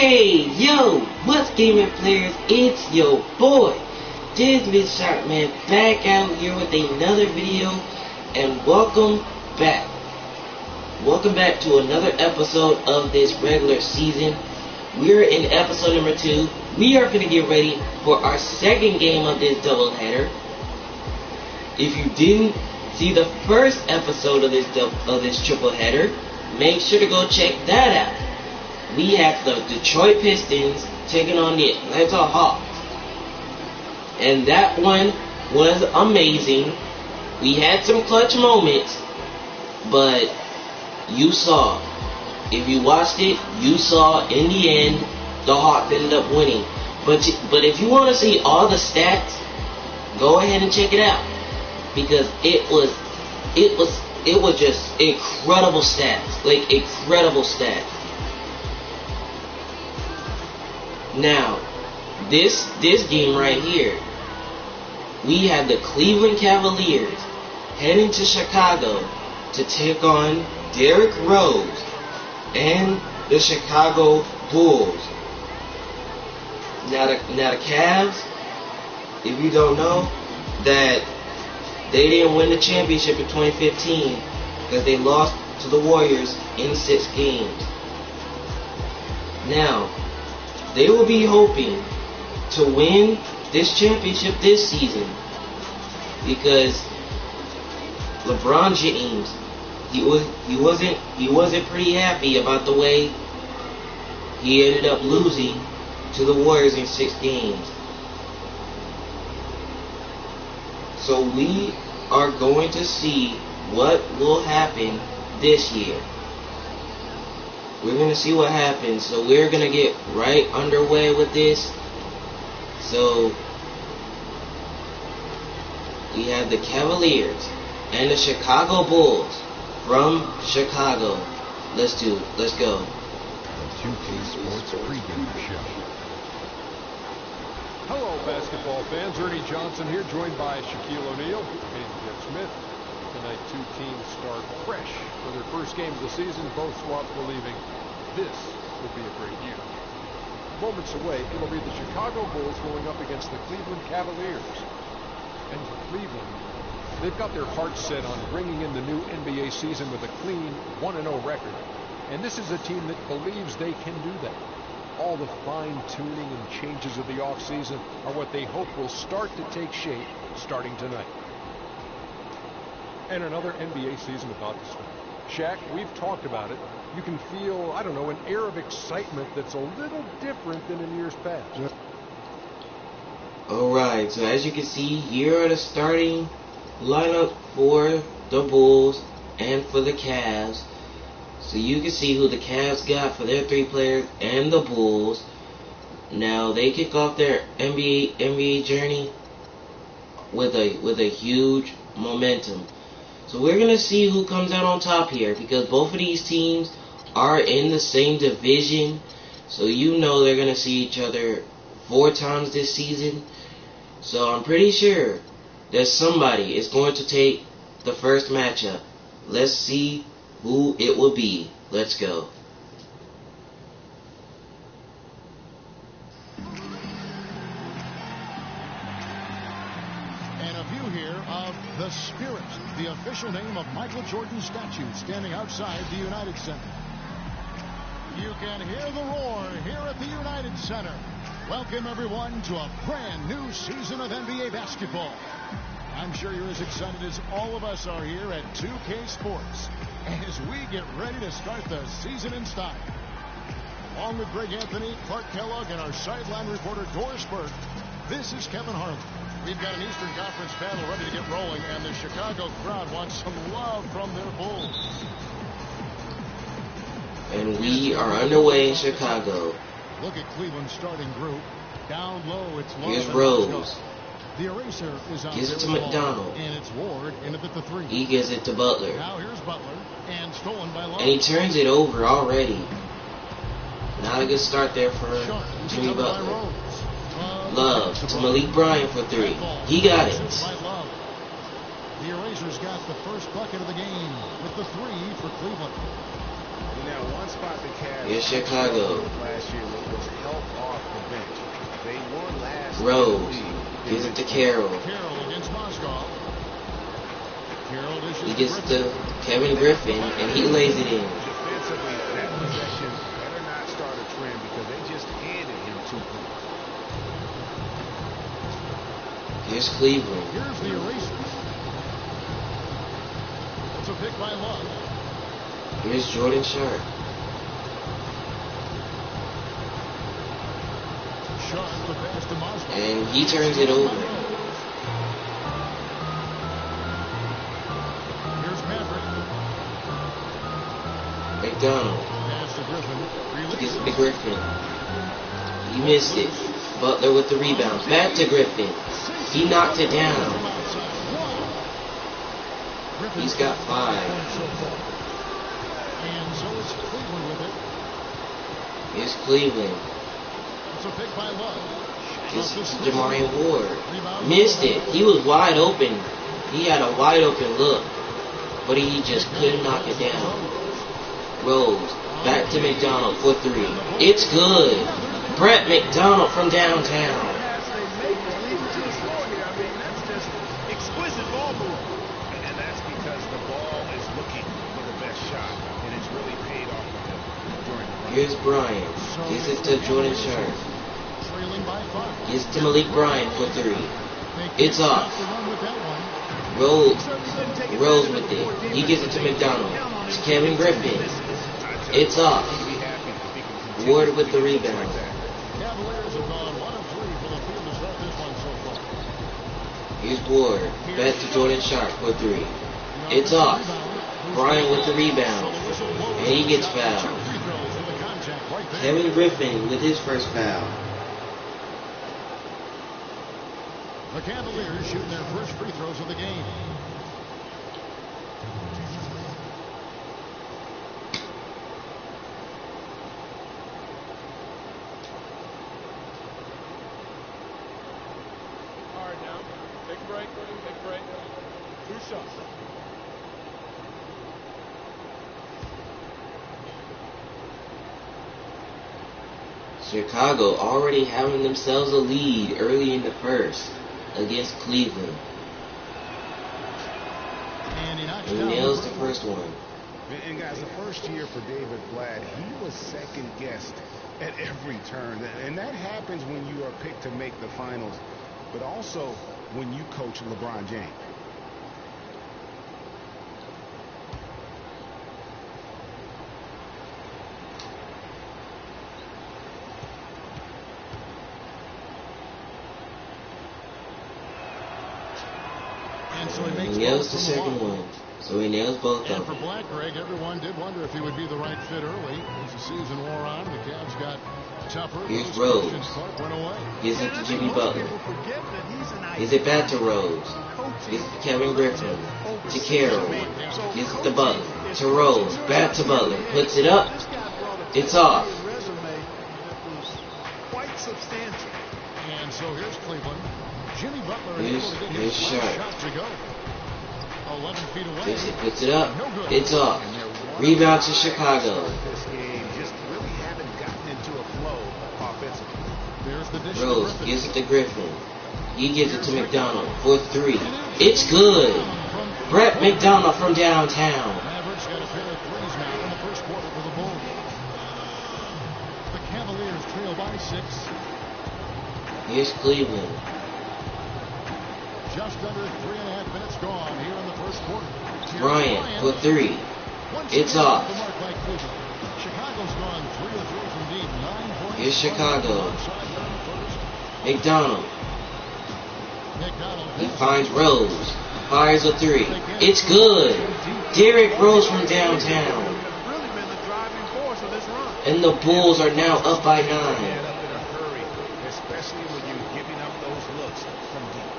Hey, yo, what's gaming players? It's your boy, Disney Sharkman, back out here with another video, and welcome back. Welcome back to another episode of this regular season. We're in episode number 2. We are going to get ready for our second game of this doubleheader. If you didn't see the first episode of this triple header, make sure to go check that out. We had the Detroit Pistons taking on the Atlanta Hawks. And that one was amazing. We had some clutch moments, but you saw, if you watched it, you saw in the end, the Hawks ended up winning. But if you want to see all the stats, go ahead and check it out. Because it was just incredible stats. Like, incredible stats. Now, this game right here, we have the Cleveland Cavaliers heading to Chicago to take on Derrick Rose and the Chicago Bulls. Now the Cavs, if you don't know, that they didn't win the championship in 2015 because they lost to the Warriors in 6 games. Now, they will be hoping to win this championship this season because LeBron James, he wasn't pretty happy about the way he ended up losing to the Warriors in 6 games. So we are going to see what will happen this year. We're going to see what happens. So we're going to get right underway with this. So we have the Cavaliers and the Chicago Bulls from Chicago. Let's go. The 2K Sports pregame show. Hello, basketball fans. Ernie Johnson here, joined by Shaquille O'Neal and Jeff Smith. Tonight, 2 teams start fresh for their first game of the season. Both squads believing this will be a great year. Moments away, it'll be the Chicago Bulls going up against the Cleveland Cavaliers. And for Cleveland, they've got their hearts set on bringing in the new NBA season with a clean 1-0 record. And this is a team that believes they can do that. All the fine-tuning and changes of the offseason are what they hope will start to take shape starting tonight. And another NBA season about to start. Shaq, we've talked about it. You can feel, I don't know, an air of excitement that's a little different than in years past. Alright, so as you can see, here are the starting lineup for the Bulls and for the Cavs. So you can see who the Cavs got for their 3 players and the Bulls. Now they kick off their NBA journey with a huge momentum. So we're gonna see who comes out on top here because both of these teams are in the same division. So you know they're gonna see each other 4 times this season. So I'm pretty sure that somebody is going to take the first matchup. Let's see who it will be. Let's go. And a view here of the Spirit, the official name of Michael Jordan's statue standing outside the United Center. You can hear the roar here at the United Center. Welcome everyone to a brand new season of NBA basketball. I'm sure you're as excited as all of us are here at 2K Sports as we get ready to start the season in style. Along with Greg Anthony, Clark Kellogg, and our sideline reporter Doris Burke, this is Kevin Harlan. We've got an Eastern Conference battle ready to get rolling, and the Chicago crowd wants some love from their Bulls. And we are underway in Chicago. Look at Cleveland's starting group. Down low, it's Love. Here's Rose. The eraser is out. Gives it to McDonald. And it's Ward in it at the 3. He gives it to Butler. Now here's Butler and stolen by Love. And he turns it over already. Not a good start there for Jimmy Butler. Love to Malik Bryant for 3. He got it. The eraser's got the first bucket of the game with the 3 for Cleveland. Now, one spot the Cavs Here's Chicago. last year was Rose gives it to Carroll. Carroll against Moscow. Carroll dishes He gets it to Kevin Griffin, and he lays it in. Defensively, that possession better not start a trend because they just handed him 2 points. Here's Cleveland. Here's the erasers. It's a pick by Love. Here's Jordan Sharp. Sharp the pass to Moscow. And he turns it over. Here's Maverick. McDonald Pass to Griffin. gives it to Griffin. He missed it. Butler with the rebound. Back to Griffin. He knocked it down. He's got 5. And so it's Cleveland with it. Here's Cleveland. It's a pick by Love. This is Jamarian Ward. Missed it. He was wide open. He had a wide open look. But he just couldn't knock it down. Rose. Back to McDonald for 3. It's good. Brett McDonald from downtown. Exquisite ball move. And that's because the ball is looking for the best shot. And it's really paid off for him during the run. Here's Bryant. Gives it to Jordan Sharp. Trailing by 5. Gives it to Malik Bryant for 3. It's off. The run with that one. Rose with it. He gives it to McDonald. It's Kevin Griffin. It's off. Ward with the rebound. Cavaliers have gone 1 of 3 for the field to start this one so far. Here's Ward. Back to Jordan Sharp for 3. It's off. Bryant with the rebound. And he gets fouled. Kevin Griffin with his first foul. The Cavaliers shooting their first free throws of the game. Hard now. Big break. 2 shots. Chicago already having themselves a lead early in the first against Cleveland. And he knocks He down nails the the first one. And guys, the first year for David Blatt, he was second guessed at every turn. And that happens when you are picked to make the finals, but also when you coach LeBron James. And so he makes He nails both the from second line. one. So he nails both And of for them. Black, Greg, everyone did wonder if he would be the right fit early. As the season wore on, the Cavs got tougher. Here's Those Rose. questions went away. Gives it to Jimmy Butler. Gives it back to Rose. Gives it to Kevin Griffin. To Carroll. Gives it to Butler. To Rose. Back to Butler. Puts it up. It's off. Quite substantial. And so here's Cleveland. Jimmy Butler Here's- able to get here's his last Sharp. shot to go. 11 feet away. Gives it. Puts it up. It's off. Rebound to Chicago. This game just really haven't gotten into a flow offensively. There's the dish to Rose Griffin. gives it to Griffin. He gives it to McDonald for 3. It's good. Brett McDonald from downtown. Mavericks got a pair of threes now in the first quarter for the Bulls. The Cavaliers trail by 6. Here's Cleveland. Just under 3.5 minutes gone here in the first quarter. Bryant for 3. It's off. The mark by Cleveland. Chicago's gone 3 of 3 from deep. 9 points. Here's Chicago. Onside down the first. McDonald. McDonald He finds Rose. Fires a 3. It's good. Derrick Rose from downtown. Really been the driving force of this run. And the Bulls are now up by 9. Get up in a hurry, especially when you're giving up those looks from deep.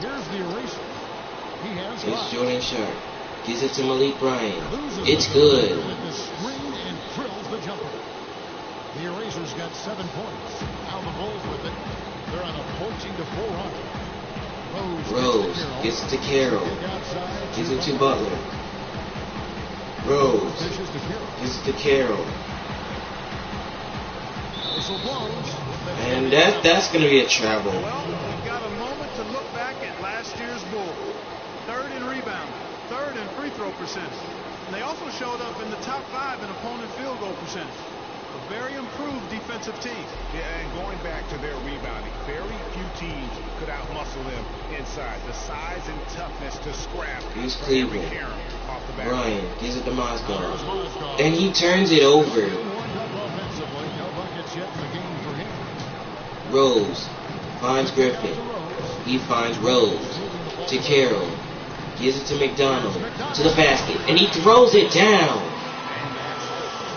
Here's the eraser. He has Here's 5. Jordan Sharp. Gives it to Malik Bryant. Loses It's the good. with the screen and drills the jumper. The Erasers got 7 points. Now the Bulls with it. They're on a 14-4 run. Rose gets it to Carroll. Kick outside Gives it to Butler. Rose Dishes to Carroll. gives it to Carroll. Whistle blows. And that's going to be a travel. Well, we've got a moment to look back at last year's Bull. Third in rebound, third in free throw percentage. And they also showed up in the top 5 in opponent field goal percentage. A very improved defensive team. Yeah, and going back to their rebounding, very few teams could outmuscle them inside. The size and toughness to scrap. Here's Cleveland. Off the back. Ryan gives it to Moscow. And he turns it over. Rose finds Griffin. He finds Rose to Carroll. Gives it to McDonald. To the basket. And he throws it down.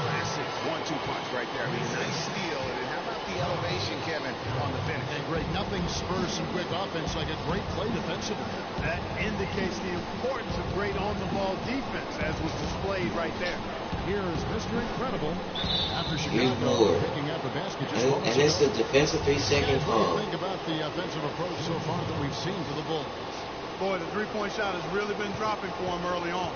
Classic 1-2 punch right there. I mean, nice steal. And how about the elevation, Kevin, on the finish? And great, nothing spurs some quick offense like a great play defensively. That indicates the importance of great on-the-ball defense, as was displayed right there. Here is Mr. Incredible. After Here's Chicago Moore. picking up the basket just And it's the defensive 3-second What call. do you think about the offensive approach so far that we've seen for the Bulls? Boy, the three-point shot has really been dropping for him early on.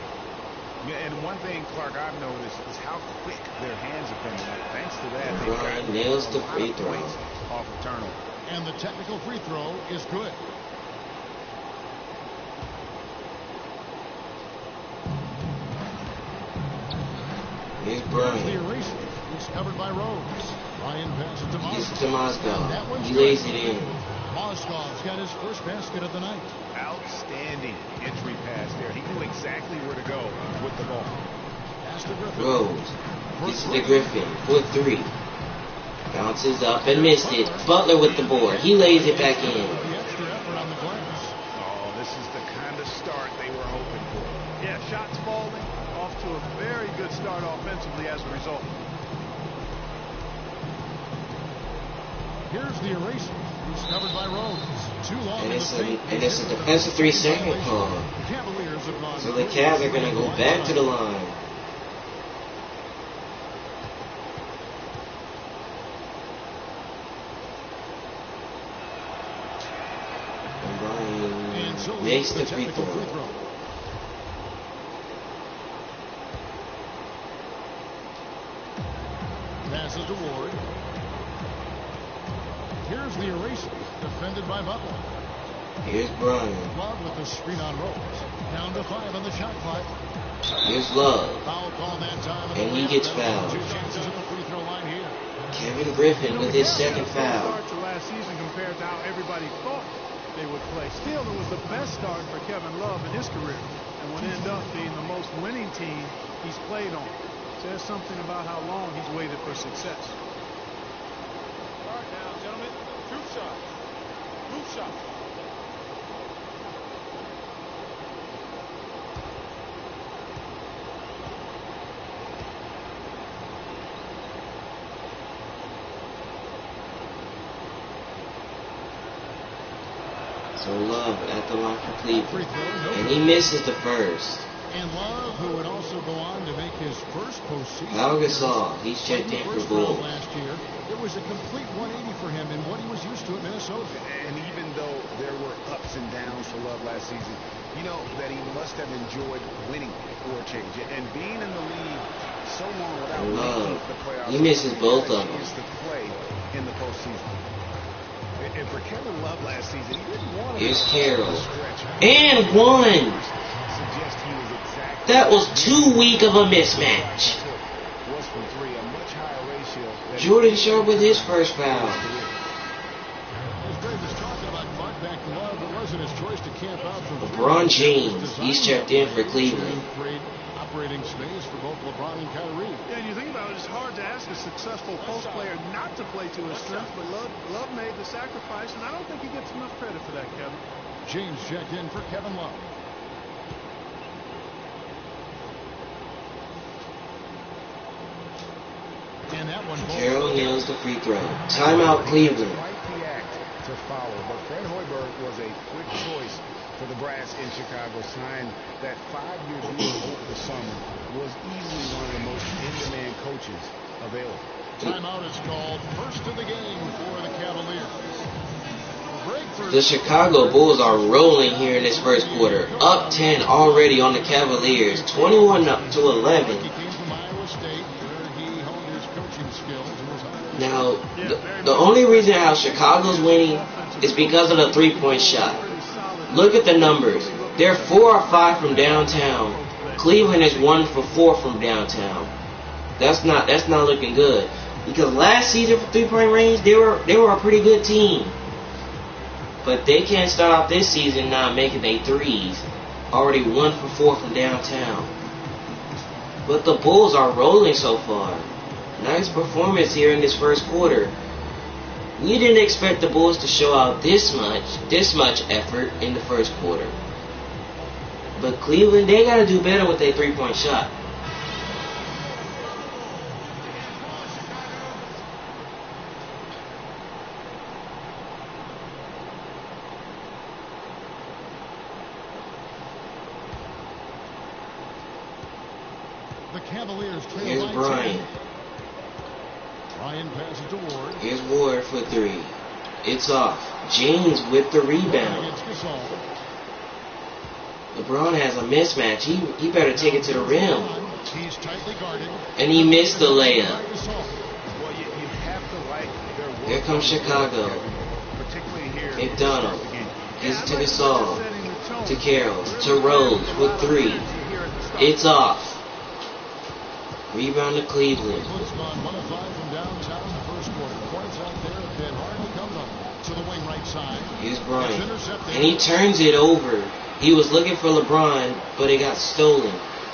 Yeah, and one thing, Clark, I've noticed is how quick their hands have been. Thanks to that, they've Ryan gotten nails a the lot free of throw. points off of turnover. And the technical free throw is good. Here's Here's the Brian. eraser. It's covered by Rose. Ryan passes it to Gives it Moscow. to And Moscow. that one's He good. lays it in. Moscow's got his first basket of the night. Outstanding entry pass there. He knew exactly where to go with the ball. Pass to Griffin. Rose. For Gives it three. to Griffin for 3. Bounces up and missed it. Butler with the board. He lays it back in. The extra effort on the glass. Oh, this is the kind of start they were hoping for. Yeah, shots falling, off to a very good start offensively as a result. Here's the eraser. He's covered by Rose. Too long And in it's the paint. a defensive 3-second call. Cavaliers have gone So the Cavs are going to go back to the line. And And so Ryan makes the free technical throw. Passes to Ward. Here's the eraser. Defended by Butler. Here's Brian. Love with the screen on Rose. Down to 5 on the shot clock. Here's Love. Foul call that time. And he gets fouled. 2 chances at the free throw line here. Kevin Griffin with his second foul. Start to last season compared to how everybody thought they would play. Still, it was the best start for Kevin Love in his career, and would end up being the most winning team he's played on. Says something about how long he's waited for success. Start now, gentlemen. 2 shots. 2 shots. So Love at the line for Cleveland. Free throw, no And good. he misses the first. And Love, who would also go on to make his first postseason. Pau Gasol, he's checked in for First round Bulls. last year. It was a complete 180 for him in what he was used to at Minnesota. And even though there were ups and downs for Love last season, you know that he must have enjoyed winning for a change. And being in the league so long without Love, making the playoffs, he misses both of them. He to play in the postseason. And for Kevin Love last season, he didn't want to Here's Carroll. stretch. And one! Suggest he was exactly That was too weak of a mismatch. was from 3, a much higher ratio than Jordan Sharp with his first foul. As Greg was talking about Clark back to Love, it wasn't his choice to camp out from LeBron James, he's checked in for Cleveland. Great operating space for both LeBron and Kyrie. Yeah, you think about it, it's hard to ask a successful post player not to play to his strengths, but Love made the sacrifice, and I don't think he gets enough credit for that, Kevin. James checked in for Kevin Love. And that one. Carroll nails the free throw. Timeout Cleveland. quite the act to follow. But Fred Hoiberg was a quick choice for the brass in Chicago. Signed that 5-year deal over the summer. Was easily one of the most in-demand coaches available. Timeout is called. First of the game for the Cavaliers. Break for The Chicago Bulls are rolling here in this first quarter. Up 10 already on the Cavaliers. 21 up to 11. He came from Iowa State, where he honed his coaching skills and was hired Now, the only reason how Chicago's winning is because of the three-point shot. Look at the numbers. They're 4 or 5 from downtown. Cleveland is 1 for 4 from downtown. That's not looking good. Because last season for three-point range, they were a pretty good team. But they can't start off this season not making their threes. Already 1 for 4 from downtown. But the Bulls are rolling so far. Nice performance here in this first quarter. We didn't expect the Bulls to show out this much effort in the first quarter. But Cleveland, they gotta do better with their three-point shot. The Cavaliers trail Here's by Bryant. 10. Bryant passes to Ward. Here's Ward for 3. It's off. James with the rebound. Against Gasol. LeBron has a mismatch. He better take it to the rim. He's tightly guarded. And he missed the layup. Well, you have to like their work. Here comes Chicago. Particularly here. McDonald gives it to Gasol. To Carroll. To Rose with 3. It's off. Rebound to Cleveland. Cleveland's gone 1 of 5 from downtown in the first quarter. Points out there have been hard to come by. To the wing right side. Here's Bryant. And he turns it over. He was looking for LeBron, but it got stolen.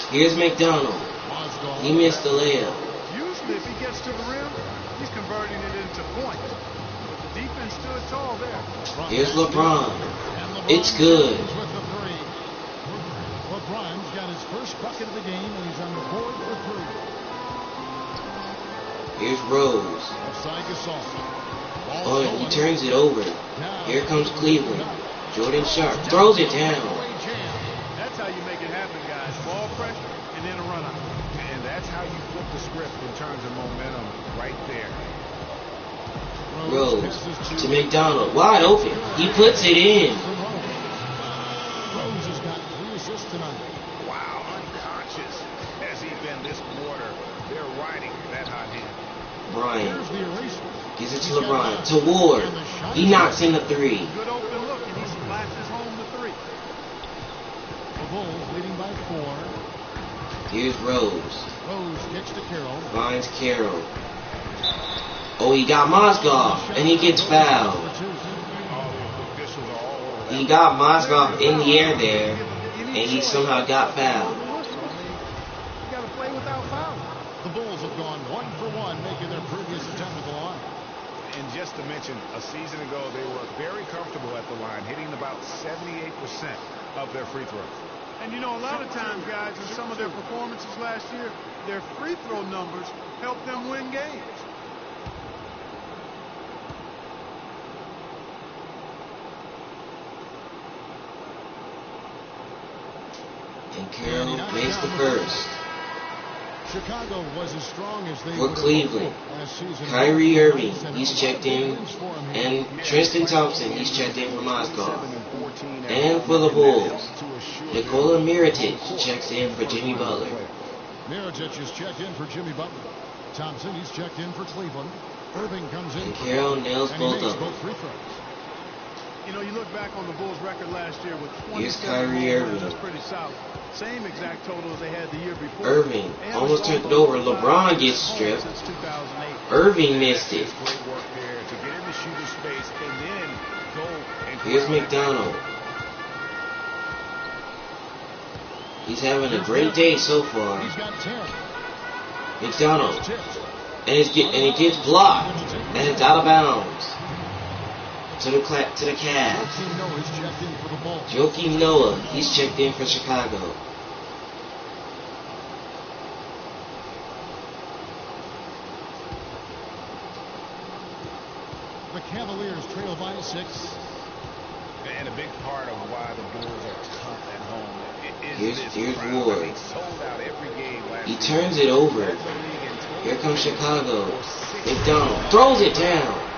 Here's McDonald. He missed the layup. Usually if he gets to the rim, he's converting it into points. But the defense stood tall there. Here's LeBron. It's good. LeBron's got his first bucket of the game, and he's on the board for 3. Here's Rose. Offside Gasol. Oh, and he turns it over. Here comes Cleveland. Jordan Sharp throws it down. That's how you make it happen, guys. Ball pressure and then a run out. And that's how you flip the script in terms of momentum right there. Rose to McDonald. Wide open. He puts it in. Rose has got 3 assists tonight. Wow, unconscious. Has he been this quarter? They're riding that hot hand. Bryant Here's the eraser. gives it to LeBron. To Ward. He knocks in the 3. Good open look, and he splashes home the 3. The Bulls leading by 4. Here's Rose. Rose kicks to Carroll. Finds Carroll. Oh, he got Mozgov, and he gets fouled. He got Mozgov in the air there, and he somehow got fouled. You got to play without foul. The Bulls have gone 1 for 1, making their previous attempt at the line. And just to mention, a season ago, they were very comfortable at the line, hitting about 78% of their free throws. And you know, a lot of times, guys, in some of their performances last year, their free throw numbers helped them win games. And Carroll makes the first. Chicago was as strong as they For were Cleveland, last season. Kyrie Irving, he's checked in. And Tristan Thompson, he's checked in for Mozgov. And for the Bulls, Nikola Mirotic checks in for Jimmy Butler. Mirotic is checked in for Jimmy Butler. Thompson, he's checked in for Cleveland. Irving comes in. And Carroll nails and he both makes of them. both free throws. You know, you look back on the Bulls' record last year with Here's 27 Kyrie home Irving. wins. That's pretty solid. Same exact total as they had the year before. Irving almost turned it over. LeBron gets stripped. Since 2008. Irving missed it. Great work there to get in the shooter space and then go and Here's McDonald. He's having a great day so far. He's got 10. McDonald. Tipped. And it gets blocked. And it's out of bounds. To the Cavs. Joakim Noah's checked in for the Bulls. Joakim Noah, he's checked in for Chicago. The Cavaliers trail by 6. And a big part of why the Bulls are tough at home is Here's this crowd. Ward. They sold out every game last He year. turns it over. Here comes Chicago. McDonald throws it down.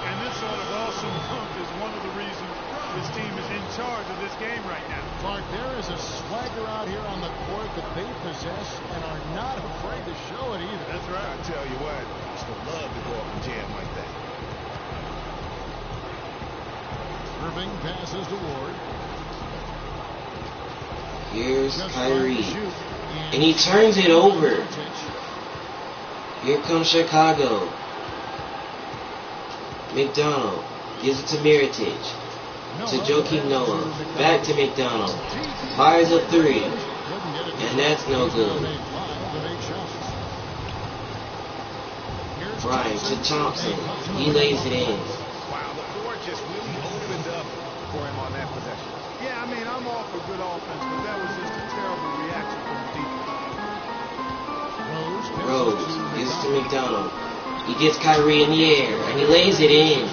And this sort of awesome dunk is one of the reasons this team is in charge of this game right now. Clark There is a swagger out here on the court that they possess and are not afraid to show it either. That's right. I tell you what, it's the love to go up and jam like that. Irving passes to Ward. Here's Kyrie. And he turns it over. Here comes Chicago. McDonald gives it to Miritich. To Joakim Noah. Back to McDonald. Fires a three. And that's no good. Bryant to Thompson. He lays it in. Wow, the floor just really opened up for him on that possession. Yeah, I mean, I'm all for good offense, but that was just a terrible reaction from the defense. Rose gives it to McDonald. He gets Kyrie in the air, and he lays it in.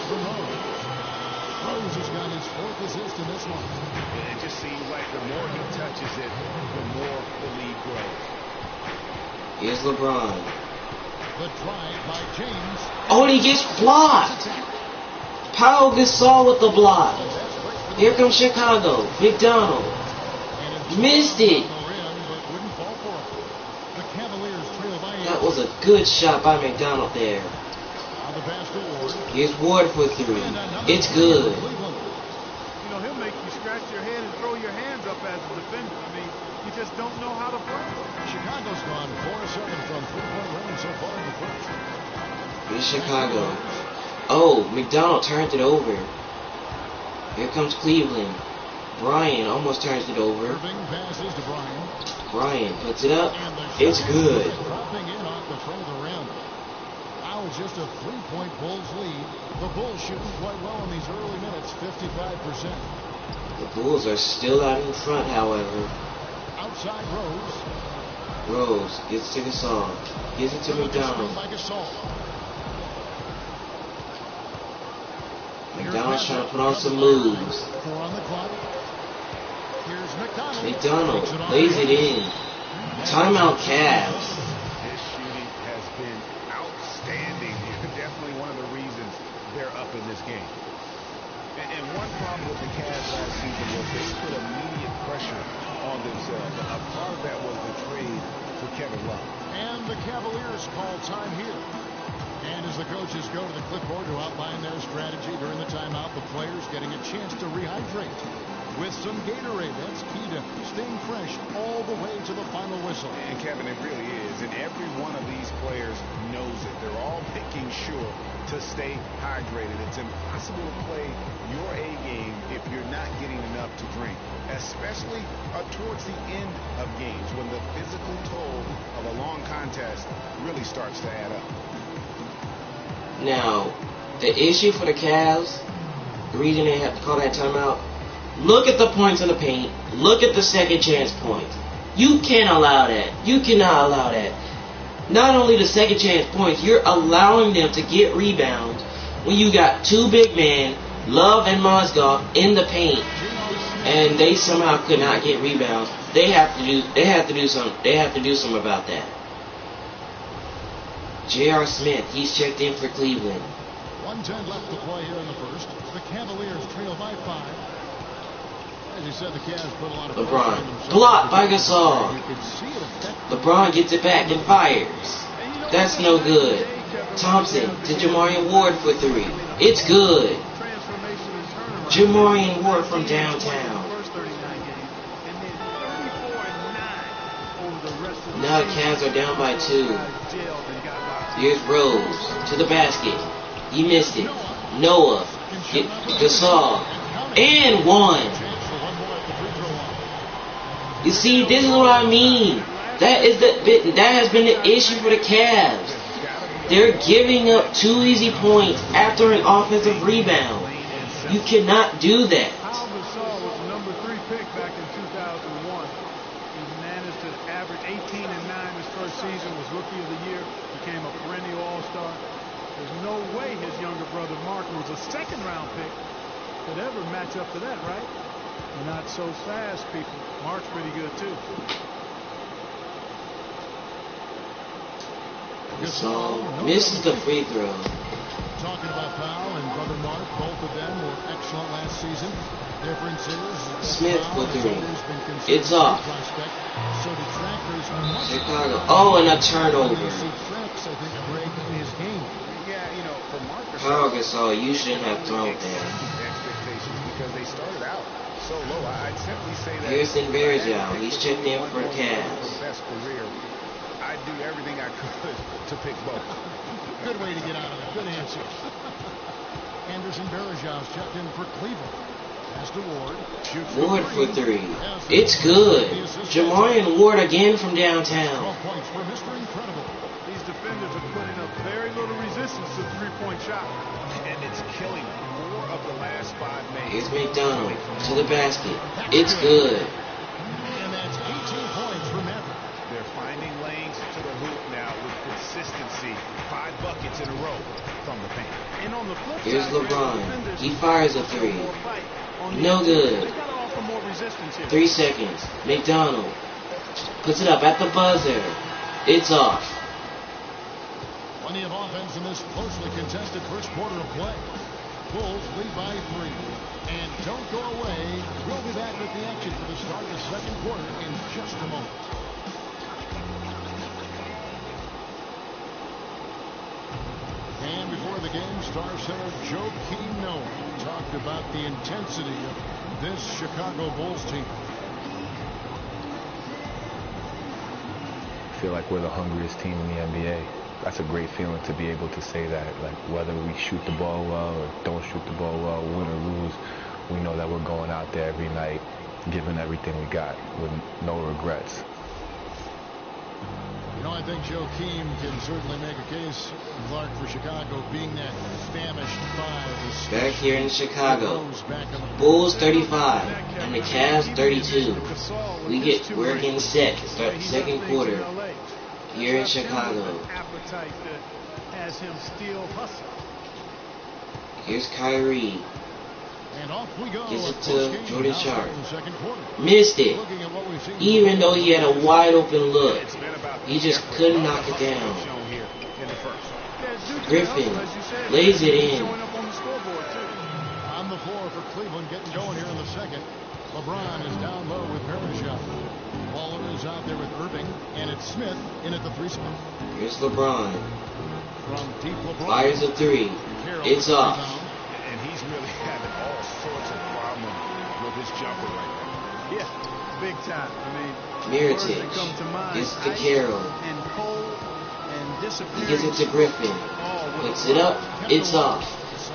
Rose has got his 4th assist in this one. It just seems like the more he touches it, the more the lead grows. Here's LeBron. The drive by James. Oh, and he gets blocked. Pau Gasol with the block. Here comes Chicago. McDonald. Missed it. That was a good shot by McDonald there. Here's Ward for three. It's good. You know, he'll make you scratch your head and throw your hands up as a defender. I mean, you just don't know how to play. Chicago's gone 4-7 from 3-point range so far in the first. Here's Chicago. Oh, McDonald turns it over. Here comes Cleveland. Bryan almost turns it over. Irving passes to Bryan. Bryan puts it up. It's good. Dropping in off the front of the rim. Now it's just a 3-point Bulls lead. The Bulls shooting quite well in these early minutes, 55%. The Bulls are still out in front, however. Outside Rose. Rose gets to Gasol. Gives it to McDonald. McDonald's trying to put on some moves. 4 on the clock. Here's McDonald lays it in. Timeout Cavs. His shooting has been outstanding. Definitely one of the reasons they're up in this game. And one problem with the Cavs last season was they put immediate pressure on themselves. A part of that was the trade for Kevin Love. And the Cavaliers call time here. And as the coaches go to the clipboard to outline their strategy during the timeout, the players getting a chance to rehydrate with some Gatorade. That's key to staying fresh all the way to the final whistle. And Kevin, it really is. And every one of these players knows it. They're all making sure to stay hydrated. It's impossible to play your A game if you're not getting enough to drink, especially towards the end of games when the physical toll of a long contest really starts to add up. Now, the issue for the Cavs, the reason they have to call that timeout, look at the points in the paint. Look at the second chance points. You can't allow that. You cannot allow that. Not only the second chance points, you're allowing them to get rebounds when you got two big men, Love and Mozgov, in the paint, and they somehow could not get rebounds. They have to do something about that. J.R. Smith, he's checked in for Cleveland. 1:10 left to play here in the first. The Cavaliers trail by 5. As you said, the Cavs put a lot of LeBron. Blocked by Gasol. LeBron gets it back and fires. That's no good. Thompson to Jamarian Ward for three. It's good. Jamarian Ward from downtown. Now the Cavs are down by 2. Here's Rose to the basket. He missed it. Noah, Gasol, and one. You see, this is what I mean. That has been the issue for the Cavs. They're giving up 2 easy points after an offensive rebound. You cannot do that. Pau Gasol was the number 3 pick back in 2001. He managed to average 18 and 9 his first season, was Rookie of the Year, became a perennial All-Star. There's no way his younger brother Mark, who was a second-round pick, could ever match up to that, right? Not so fast, people. Mark's pretty good, too. Gasol misses the free throw. Talking about Pau and brother Mark, Both of them were excellent last season. Difference is Smith for three. always been considered It's off. a prospect. So detractors must Chicago. Oh, and a turnover. see cracks, I think, break in his game. Yeah, you know, for Marcus, Kyle Gasol, you shouldn't have thrown there. expectations because they started out so low. I'd simply say that Harrison Bergeau, he's checked in for Cavs. best career. I'd do everything I could to pick both. Good way to get out of it. Good answer. Anderson Bergeau's checked in for Cleveland. Pass to Ward. Shoots Ward for three. It's good. Jamarian Ward again from downtown. 12 points for Mr. Incredible. These defenders are putting up very little resistance to the three-point shot. And it's killing 4 of the last 5 makes. Here's McDonald to the basket. It's good. And that's 18 points for Maverick. They're finding lanes to the hoop now with consistency. 5 buckets in a row from the paint. And on the flip Here's side, LeBron. defenders He fires a three. more fight. On the No other good. end, they gotta offer more resistance here. 3 seconds. McDonald puts it up at the buzzer. It's off. Plenty of offense in this closely contested first quarter of play. Bulls lead by 3. And don't go away. We'll be back with the action for the start of the second quarter in just a moment. And before the game, star center Joakim Noah talked about the intensity of this Chicago Bulls team. I feel like we're the hungriest team in the NBA. That's a great feeling to be able to say that. Like, whether we shoot the ball well or don't shoot the ball well, win or lose, we know that we're going out there every night, giving everything we got with no regrets. You know, I think Joakim can certainly make a case, Clark, for Chicago being that famished five. Back here in Chicago. Bulls 35 and the Cavs 32. We're getting set to start the second quarter here in Chicago. Appetite that has him still hustle. Here's Kyrie. And off we go. Gives it to Jordan Sharp. Quarter. Missed it. Looking at what we've seen Even though he had a wide open look, he just couldn't knock it down. Shown here in the first. Griffin lays it in. on the floor for Cleveland, getting going here in the second. LeBron is down low with Bergeau. Waller is out there with Irving, and it's Smith in at the 3 spot. Here's LeBron. From deep LeBron. Fires a three. It's off. And he's really having all sorts of problems with his jumper right now. Yeah, big time. I mean, Mirotic words that come to mind, gives it to ice Carroll. and cold and He disappearing. gives it to Griffin. All with Puts it up. It's off.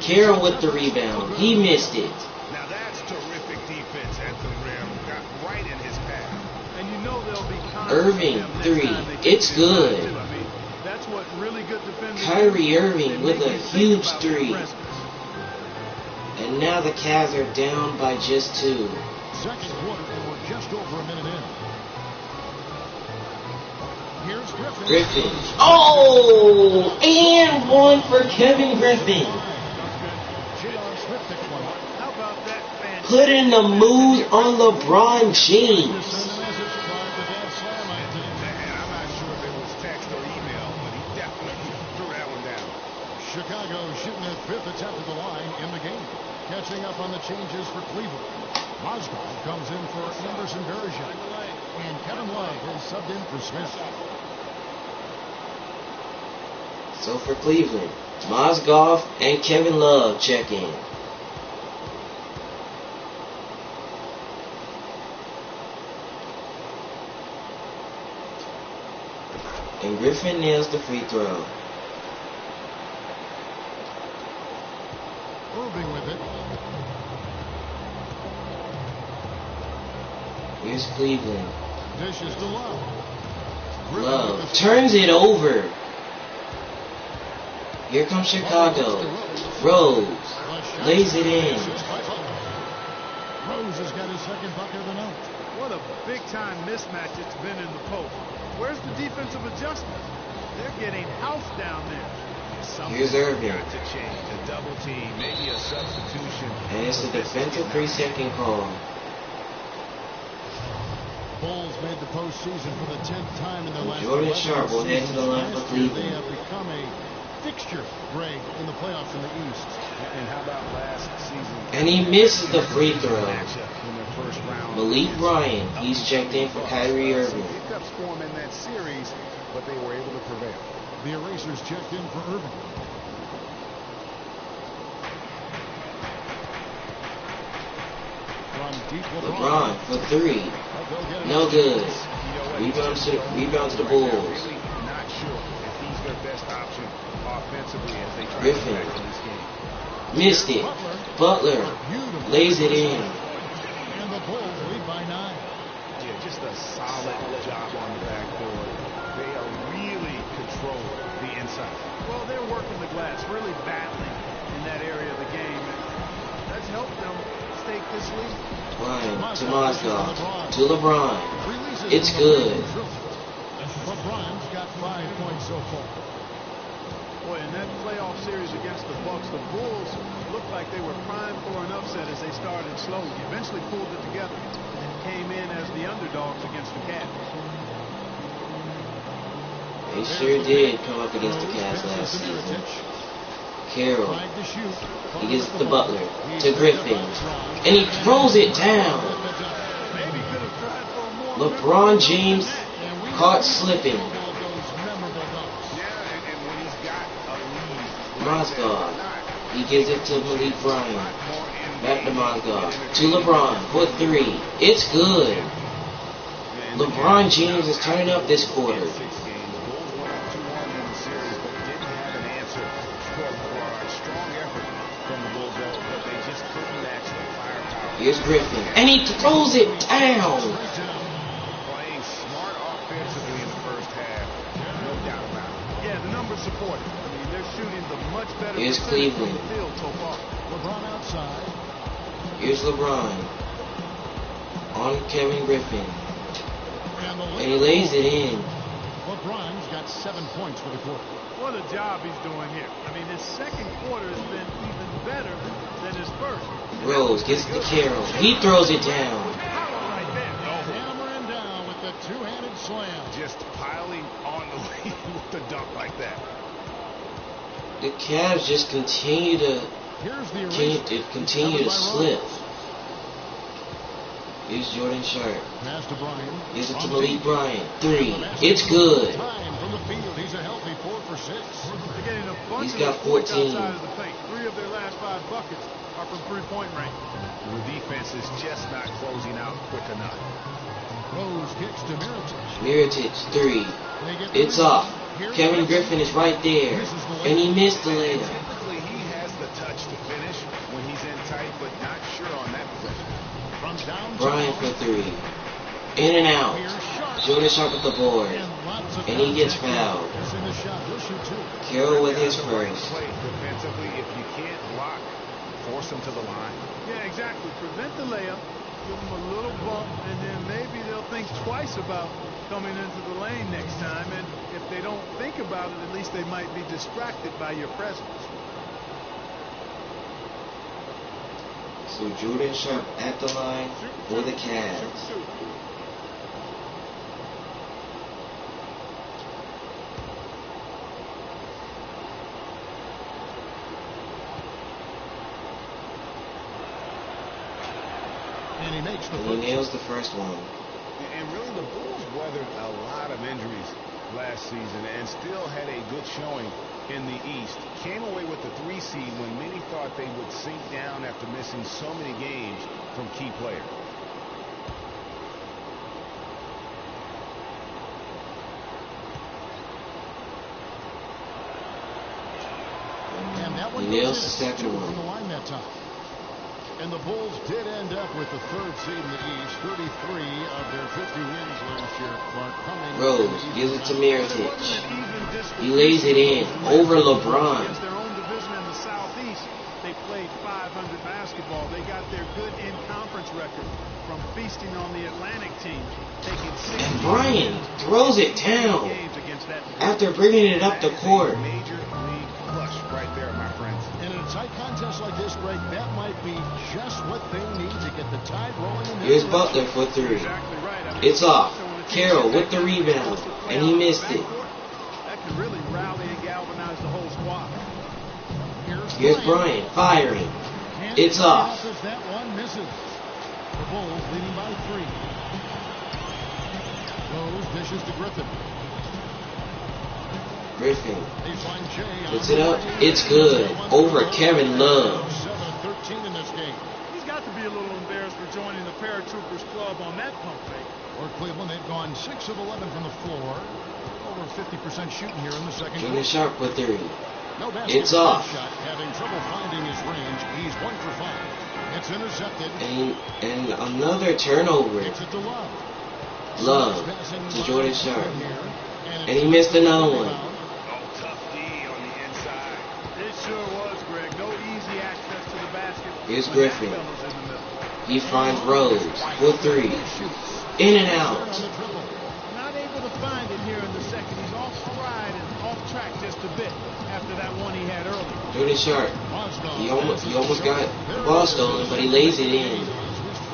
Carroll with the rebound. He missed it. Now that's terrific defense at the rim. Got right in his path. And you know they'll be Irving, three. It's good. I mean, that's what really good defenders Kyrie do. Irving They with make a you think huge about their three. presence. And now the Cavs are down by just 2. Second quarter, and we're just over a minute in. Here's Griffin. Griffin. Oh! And one for Kevin Griffin. J.R. Smith picks one up. How about that fantastic Putting the moves on LeBron James. Send a message to Clark with that slam on today. And I'm not sure if it was text or email, but he definitely threw that one down. Chicago shooting their 5th attempt at the line in the game. Catching up on the changes for Cleveland. Mozgov comes in for Anderson Bergeau. And Kevin Love is subbed in for Smith. So for Cleveland, Mozgov and Kevin Love check in. And Griffin nails the free throw. Irving with it. Here's Cleveland. Dishes to Love. Love turns it over. Here comes Chicago. Rose lays it in. Rose has got his second bucket of the night. What a big-time mismatch it's been in the post. Where's the defensive adjustment? They're getting housed down there. Here's Irving. Got to change. A double team, maybe a substitution. And it's a defensive 3-second call. Bulls made the postseason for the 10th time in their last Jordan 11 Sharp will head to the line for seasons. Last year, Cleveland. They have become a fixture, Greg, in the playoffs in the East. And how about last season? And he misses the free throw. Matchup in their first round. Malik Ryan, he's checked in for Kyrie Irving. Some hiccups for him in that series, but they were able to prevail. The Erasers checked in for Irving. From deep, LeBron for three. No good. Rebound to the Bulls. Really not sure if he's their best option offensively as they try Griffin. to get back in this game. Missed it. Butler lays it in. And the Bulls lead by 9. Yeah, just a solid job on the backboard. They are really control the inside. Well, they're working the glass, really battling in that area of the game. And that's helped them stake this lead. Ryan to Mozgov. To LeBron. It's good. LeBron's got 5 points so far. Boy, in that playoff series against the Bucks, the Bulls looked like they were primed for an upset as they started slow. Eventually pulled it together and came in as the underdogs against the Cavs. They sure did come up against the Cavs last season. Carroll. He gets the Butler to Griffin. And he throws it down. LeBron James caught slipping. Mozgov. He gives it to Malik Ryan. Back to Mozgov. To LeBron for three. It's good. LeBron James is turning up this quarter. Here's Griffin. And he throws it down. Playing smart offensively in the first half. No doubt about it. Yeah, the numbers support it. I mean, they're shooting the much better Here's percentage from Cleveland. the field so far. LeBron outside. Here's LeBron. On Kevin Griffin. And he lays it in. LeBron's got 7 points for the quarter. What a job he's doing here. I mean, his second quarter has been even better than his first. Rose gets the Carroll. He throws it down. Right there. Hammering down with the two-handed slam. Just piling on the lead with the dunk like that. The Cavs just continue to Here's the continue to slip. Here's Jordan Sharp. Pass to Bryant. Gives it to Malik Bryant. Three. It's good. Time from the field. He's a healthy 4 for 6. They're getting a bunch He's got of points 14. outside of the paint. 3 of their last 5 buckets are from three-point range. The defense is just not closing out quick enough. Rose kicks to Mirotic. Mirotic, three. It's off. Kevin Griffin is right there. And he missed the layup. Typically, he has the touch to finish when he's in tight, but not sure on that possession. From downtown. Bryant for three. In and out. Jordan Sharp with the board. And he gets fouled. Missing the shot. He'll shoot 2. Carroll with his first. Play defensively. If you can't block, force him to the line. Yeah, exactly. Prevent the layup. Give them a little bump, and then maybe they'll think twice about coming into the lane next time. And if they don't think about it, at least they might be distracted by your presence. So Jordan Sharp at the line for the Cavs. And he makes the And first. he nails the first one. And really, the Bulls weathered a lot of injuries last season and still had a good showing in the East. Came away with the 3 seed when many thought they would sink down after missing so many games from key players. And that one He nails goes the in second one. from the line that time. And the Bulls did end up with the 3rd seed in the East. 33 of their 50 wins last year are coming. Rose gives it to Mirotic. He lays it in over LeBron. Against their own division in the Southeast, they played 500 basketball. They got their good in-conference record from feasting on the Atlantic team, taking 6 And Bryant throws it down games against that. after bringing it up the court. Major league clutch right there, my friends. And in a tight contest like this, Greg, that might be just what they need to get the tide rolling in Here's their Butler for three. Exactly right. I mean, It's off. so when a team Carroll gets with the that rebound, close to play and he out missed the it. backcourt, that can really rally and galvanize the whole squad. Here's Bryant firing. It's off. That one misses. The Bulls leading by 3. Rose dishes to Griffin. Griffin puts it up. It's good. Over Kevin Love. 7-13 in this game. He's got to be a little embarrassed for joining the Paratroopers club on that pump fake. For Cleveland, they've gone 6 of 11 from the floor. Over 50% shooting here in the second Junior quarter. Sharp with 3. No basket. It's off. Shot, having trouble finding his range. He's 1 for 5. It's intercepted. And another turnover. It's it to Love. Love to Jordan Sharp. And he missed another one. It sure was, Greg. No easy access to the basket. Here's Griffin. He finds Rose for 3. In and out. Not able to find it here in the second. He's off stride and off track just a bit after that one he had earlier. Jordan Sharp. He almost got the ball stolen, but he lays it in.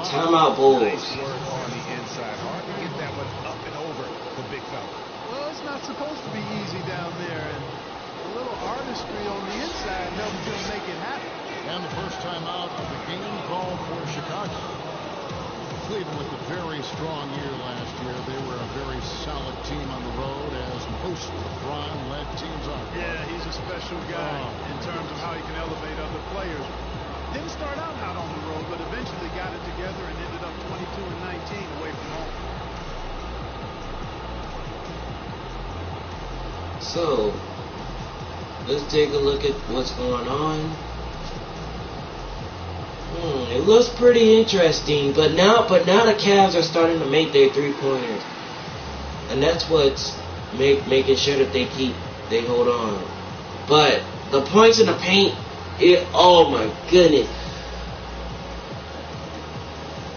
Timeout Bulls. On the inside. Hard to get that one up and over the big fella. Well, it's not supposed to be easy down there, and a little artistry on the inside helps him make it happen. And the first time out of the game called for Chicago. Cleveland with a very strong year last year. They were a very solid team on the road, as most LeBron-led teams are. Yeah, he's a special guy in terms of how he can elevate other players. Didn't start out hot on the road, but eventually got it together and ended up 22-19 away from home. So, let's take a look at what's going on. It looks pretty interesting, but now the Cavs are starting to make their 3-pointers, and that's what's making sure that they hold on. But the points in the paint, oh my goodness,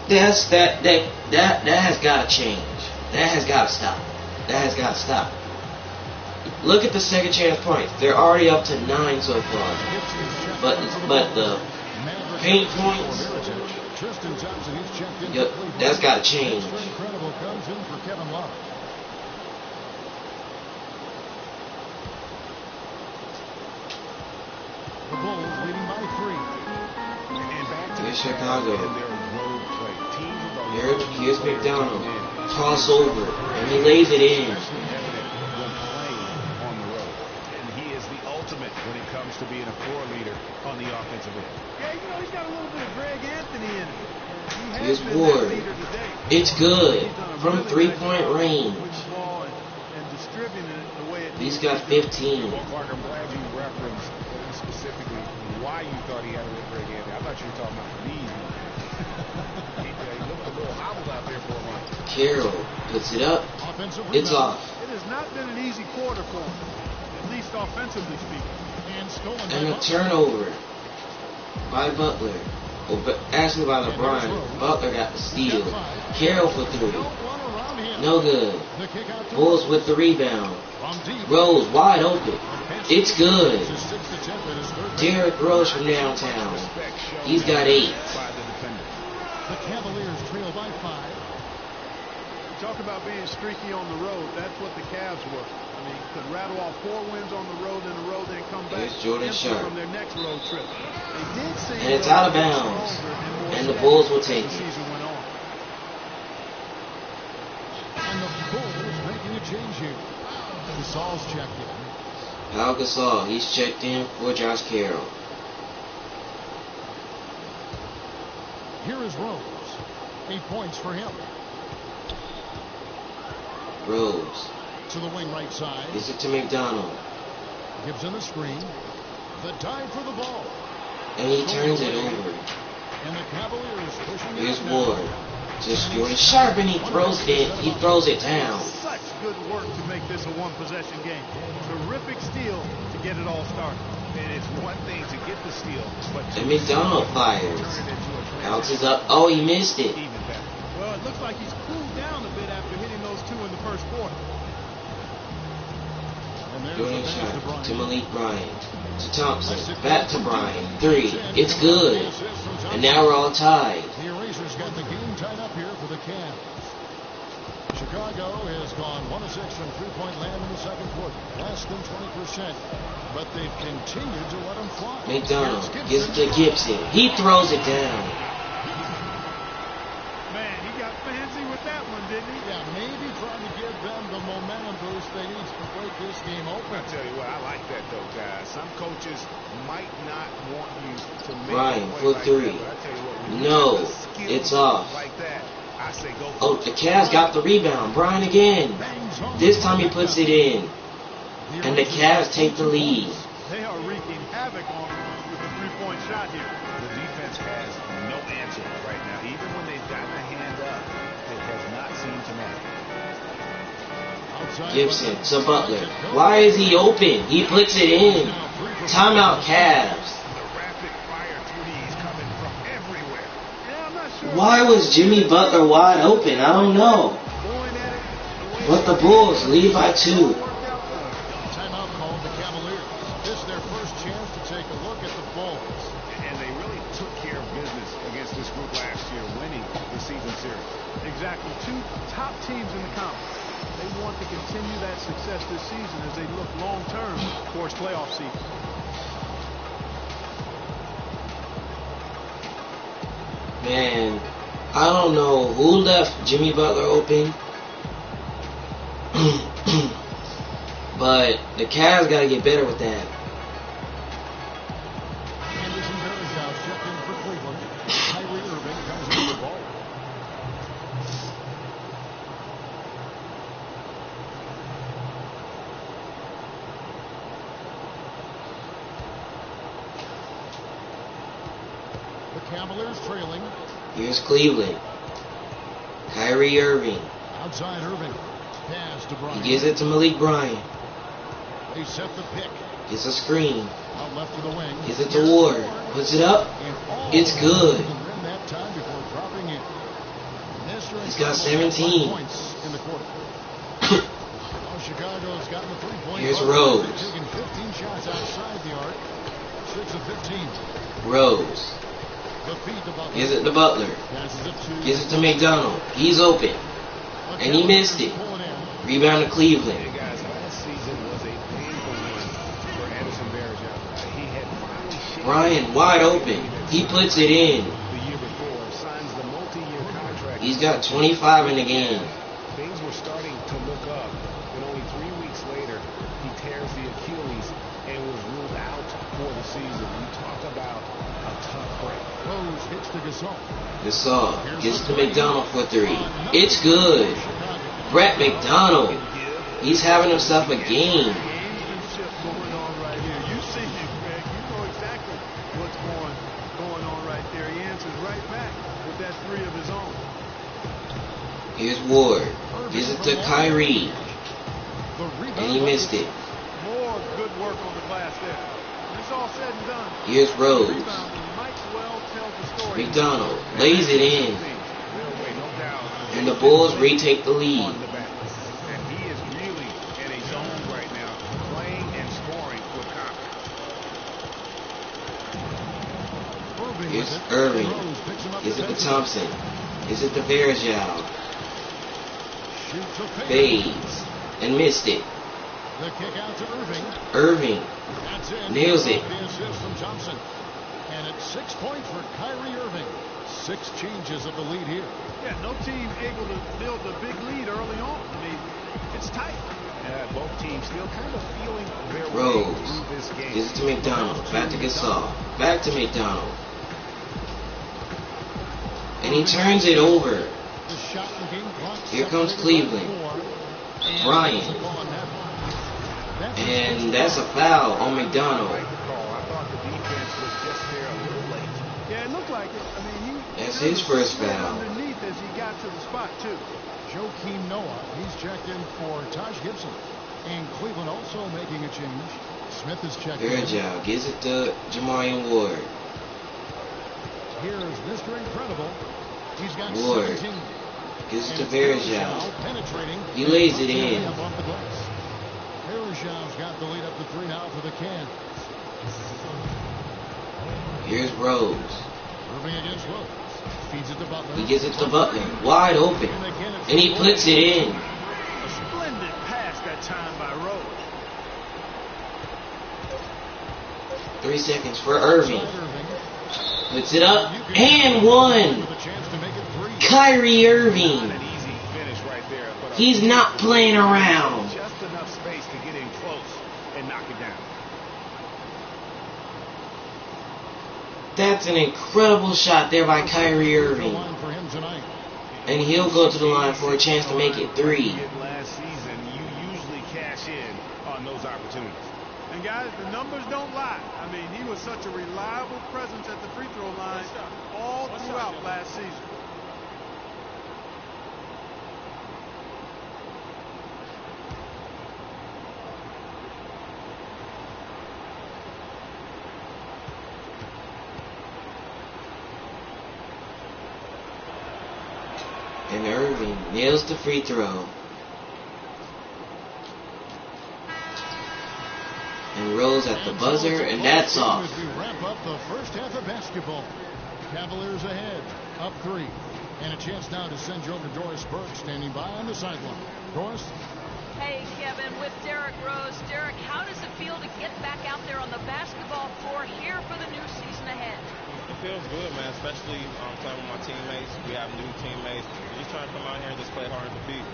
that has got to change. That has got to stop. That has got to stop. Look at the second chance points. They're already up to 9 so far, but the paint points, yep, that's got to change. Incredible comes in for Kevin Love. The Bulls leading by 3. And back to Here's Chicago. their road play. Teams with a Here's McDonald. Toss over, and he lays it in. when playing on the road. And he is the ultimate when it comes to being a floor leader on the offensive end. Yeah, he's got a little bit of Greg Anthony in him. He has Here's been that Ward. leader today. It's good He's done a from really nice 3-point job range. with the ball and distributing it the way it He's needs got to be. 15. Well, Clark, I'm glad you referenced specifically why you thought he had a Greg Anthony. I thought you were talking about the knees. He looked a little hobbled out there for a while. Carroll puts it up. Offensive It's rebound. off. It has not been an easy quarter for him, at least offensively speaking. And stolen And by a turnover by Butler. Actually by LeBron. Butler got the steal. Carroll for 3. No good. The kick out to Bulls with the rebound. from deep. Rose wide open. It's good. Just 6 attempt at his third. Derrick Rose from downtown. He's got 8. By the defender. The Cavaliers trail by 5. Talk about being streaky on the road. That's what the Cavs were. I mean, could rattle off 4 wins on the road in a row, then come back Here's Jordan empty Sharp. from their next road trip. They did seem And it's to out of get bounds. stronger and more And the steady Bulls will as take the it. season went on. And the Bulls making a change here. Gasol's checked in. Pau Gasol, he's checked in for Josh Carroll. Here is Rose. 8 points for him. Rose To the wing right side. gives it to McDonald. Gives him a screen. The dive for the ball. And he turns it over. And the Cavaliers pushing it Here's up now. Ward. Just Jordan Sharp, and he throws it in. He throws it down. Such good work to make this a one-possession game. Terrific steal to get it all started. And it's one thing to get the steal, but And McDonald fires. turn it into a Bounces up. Oh, he missed it. even better. Well, it looks like he's cooled down a bit after hitting those 2 in the first quarter. And there's Jordan the pass to Sharp Bryant. to Malik Bryant. To Thompson. Back to Bryant. 3. It's good. And now we're all tied. The Erasers got the game tied up here for the Cavs. Chicago has gone 1 of 6 from 3-point land in the second quarter. Less than 20%. but they've continued to let him fly. McDonald gives it to Gibson. He throws it down. Man, he got fancy with that one, didn't he? Yeah, maybe trying to give them the momentum boost they need to break this game open. I tell you what, I like that though, guys. Some coaches might not want you to make Ryan a play for like three. that, but I tell you what, when you No, have the skill it's off. like that, I say go for Oh, it. the Cavs got the rebound. Brian again. This time he puts it in. And the Cavs take the lead. They are wreaking havoc on them with the three-point shot here. The defense has no answer right now. Even when they've gotten a hand up, it has not seemed to matter. Gibson to Butler. Why is he open? He puts it in. Timeout Cavs. The rapid fire threes coming from everywhere. Yeah, I'm not sure. Why was Jimmy Butler wide open? I don't know. Going at it, But the Bulls lead by 2. Timeout called the Cavaliers. This is their first chance to take a look at the Bulls. And they really took care of business against this group last year, winning the season series. exactly. Two top teams in the conference. They want to continue that success this season as they look long-term towards playoff season. Man, I don't know who left Jimmy Butler open. But the Cavs got to get better with that. Anderson Varejao checked in for Cleveland. Kyrie Irving comes with the ball. The Cavaliers trailing. Here's Cleveland. Kyrie Irving. Outside Irving. Pass to Bryant. He gives it to Malik Bryant. They set the pick. Gets a screen. Out left to the wing. Gives it to Ward. Puts it up. And all It's good. to win that time before dropping in. Mr. He's got Incredible 17. points in the quarter. Now Chicago's gotten the three-point. Here's bonus. Rose. They've taken 15 shots outside the arc. 6 of 15. Rose. The feed to Butler. Gives it to Butler. Passes it to Gives it to McDonald. He's open. And he missed it. Pull in. Rebound to Cleveland. Hey guys, last season was a painful one for Anderson Varejao. He had finally shaken Bryant wide open. He puts it in. the year before, signs the multi-year contract. He's got 25 in the game. Things were starting to look up, and only 3 weeks later, he tears the Achilles and was ruled out for the season. You talk about a tough break. Rose hits to Gasol. Gasol gives it to McDonald for 3. It's good. Brett McDonald. He's having himself a game. Gamesmanship going on right here. You see it, Greg. You know exactly what's going on right there. He answers right back with that three of his own. Here's Ward. Gives it to Kyrie. And he missed it. More good work on the glass there. When it's all said and done, Here's Rose. the rebound might well tell the story. McDonald lays it in. No doubt. And the Bulls retake the lead. On the back. And he is really in a zone right now, playing and scoring with confidence. Here's Irving. Gives it to Thompson. Gives it to Varejao. Fades. And missed it. The kick out to Irving. Irving That's in. nails it. The assist from Thompson. And it's 6 points for Kyrie Irving. 6 changes of the lead here. Yeah, no team able to build a big lead early on. I mean, it's tight. Both teams still kind of feeling their way Rose. through this game. Gives it to McDonald. Back to Gasol. Back to McDonald. And he turns it over. The shot and game clock Here comes separated by Cleveland. 4. Bryant. And that's a foul on McDonald. Right call. I thought the defense was just there a little late. Yeah, it looked like it. I mean, he That's his first foul. underneath as he got to the spot too. Joakim Noah, he's checked in for Taj Gibson. And Cleveland also making a change. Smith is checked in. Varejao gives it to Jamarian Ward. Here's Mr. Incredible. He's got Ward 17. gives it to And Varejao. penetrating. He lays it in. Up off the glass. Varejão's got the lead up to 3 now for the Cavs. Here's Rose. Irving against Rose. Feeds it to Butler. He gives it to Butler. Wide open. And he puts it in. A splendid pass that time by Rose. 3 seconds for Irving. Puts it up and one. Kyrie Irving. He's not playing around. Just enough space to get in close and knock it down. That's an incredible shot there by Kyrie Irving. And he'll go to the line for a chance to make it 3. Last season, you usually cash in on those opportunities. And guys, the numbers don't lie. I mean, he was such a reliable presence at the free throw line all throughout last season. And Irving nails the free throw. And rolls at the buzzer, and that's off. As we wrap up the first half of basketball. Cavaliers ahead, up 3. And a chance now to send you over to Doris Burke, standing by on the sideline. Doris? Hey, Kevin, with Derrick Rose. Derrick, how does it feel to get back out there on the basketball floor here for the new season ahead? It feels good, man, especially playing with my teammates. We have new teammates. We're just trying to come out here and just play hard and compete.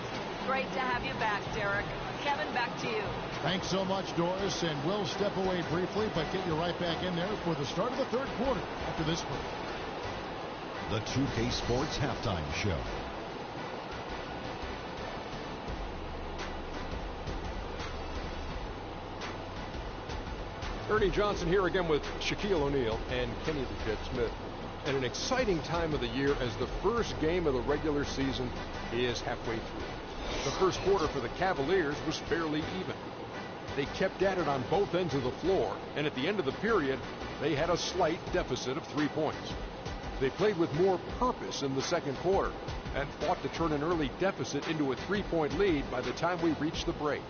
Great to have you back, Derrick. Kevin, back to you. Thanks so much, Doris, and we'll step away briefly, but get you right back in there for the start of the third quarter after this break. The 2K Sports Halftime Show. Ernie Johnson here again with Shaquille O'Neal and Kenny the Jet Smith. And an exciting time of the year as the first game of the regular season is halfway through. The first quarter for the Cavaliers was fairly even. They kept at it on both ends of the floor, and at the end of the period, they had a slight deficit of 3 points. They played with more purpose in the second quarter and fought to turn an early deficit into a 3-point lead by the time we reached the break.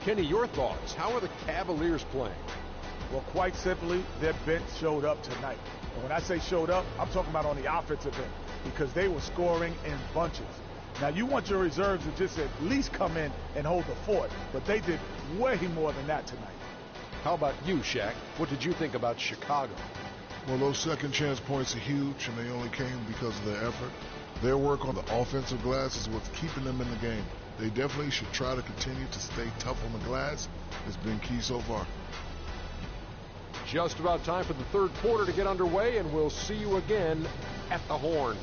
Kenny, your thoughts? How are the Cavaliers playing? Well, quite simply, their bench showed up tonight. And when I say showed up, I'm talking about on the offensive end, because they were scoring in bunches. Now, you want your reserves to just at least come in and hold the fort, but they did way more than that tonight. How about you, Shaq? What did you think about Chicago? Well, those second chance points are huge, and they only came because of their effort. Their work on the offensive glass is what's keeping them in the game. They definitely should try to continue to stay tough on the glass. It's been key so far. Just about time for the third quarter to get underway, and we'll see you again at the Horn.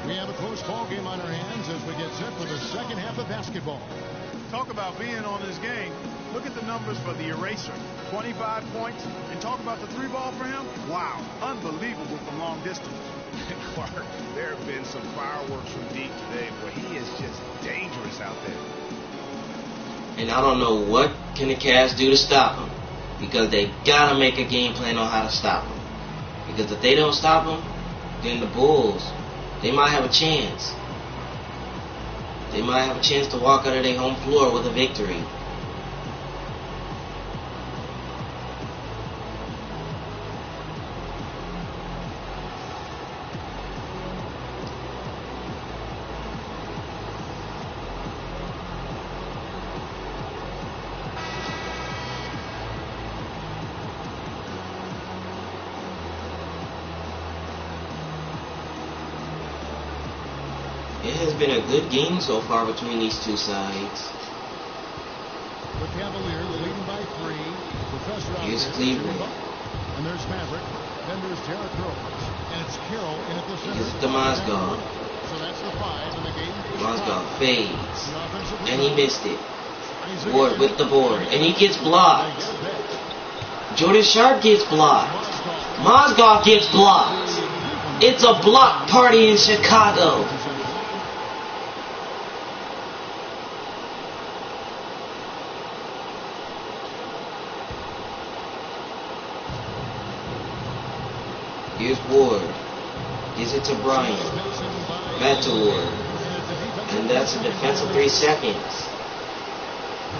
We have a close ball game on our hands as we get set for the second half of basketball. Talk about being on his game. Look at the numbers for the eraser. 25 points. And talk about the 3-ball for him. Wow. Unbelievable from long distance. Clark, there have been some fireworks from deep today, but he is just dangerous out there. And I don't know what can the Cavs do to stop him, because they gotta make a game plan on how to stop him. Because if they don't stop him, then the Bulls, they might have a chance. They might have a chance to walk out of their home floor with a victory. It has been a good game so far between these two sides. The Cavaliers leading by 3. Professor out Here's there. Cleveland. And there's Maverick. Then there's Derrick Rose. And it's Carroll in at the center. Here's the Mozgov. So that's the 5 in the game. Mozgov fades. And he missed it. Ward with the board. And he gets blocked. Jordan Sharp gets blocked. Mozgov gets blocked. It's a block party in Chicago. Here's Ward. Gives it to Bryant. Back to Ward. And that's a defensive 3 seconds.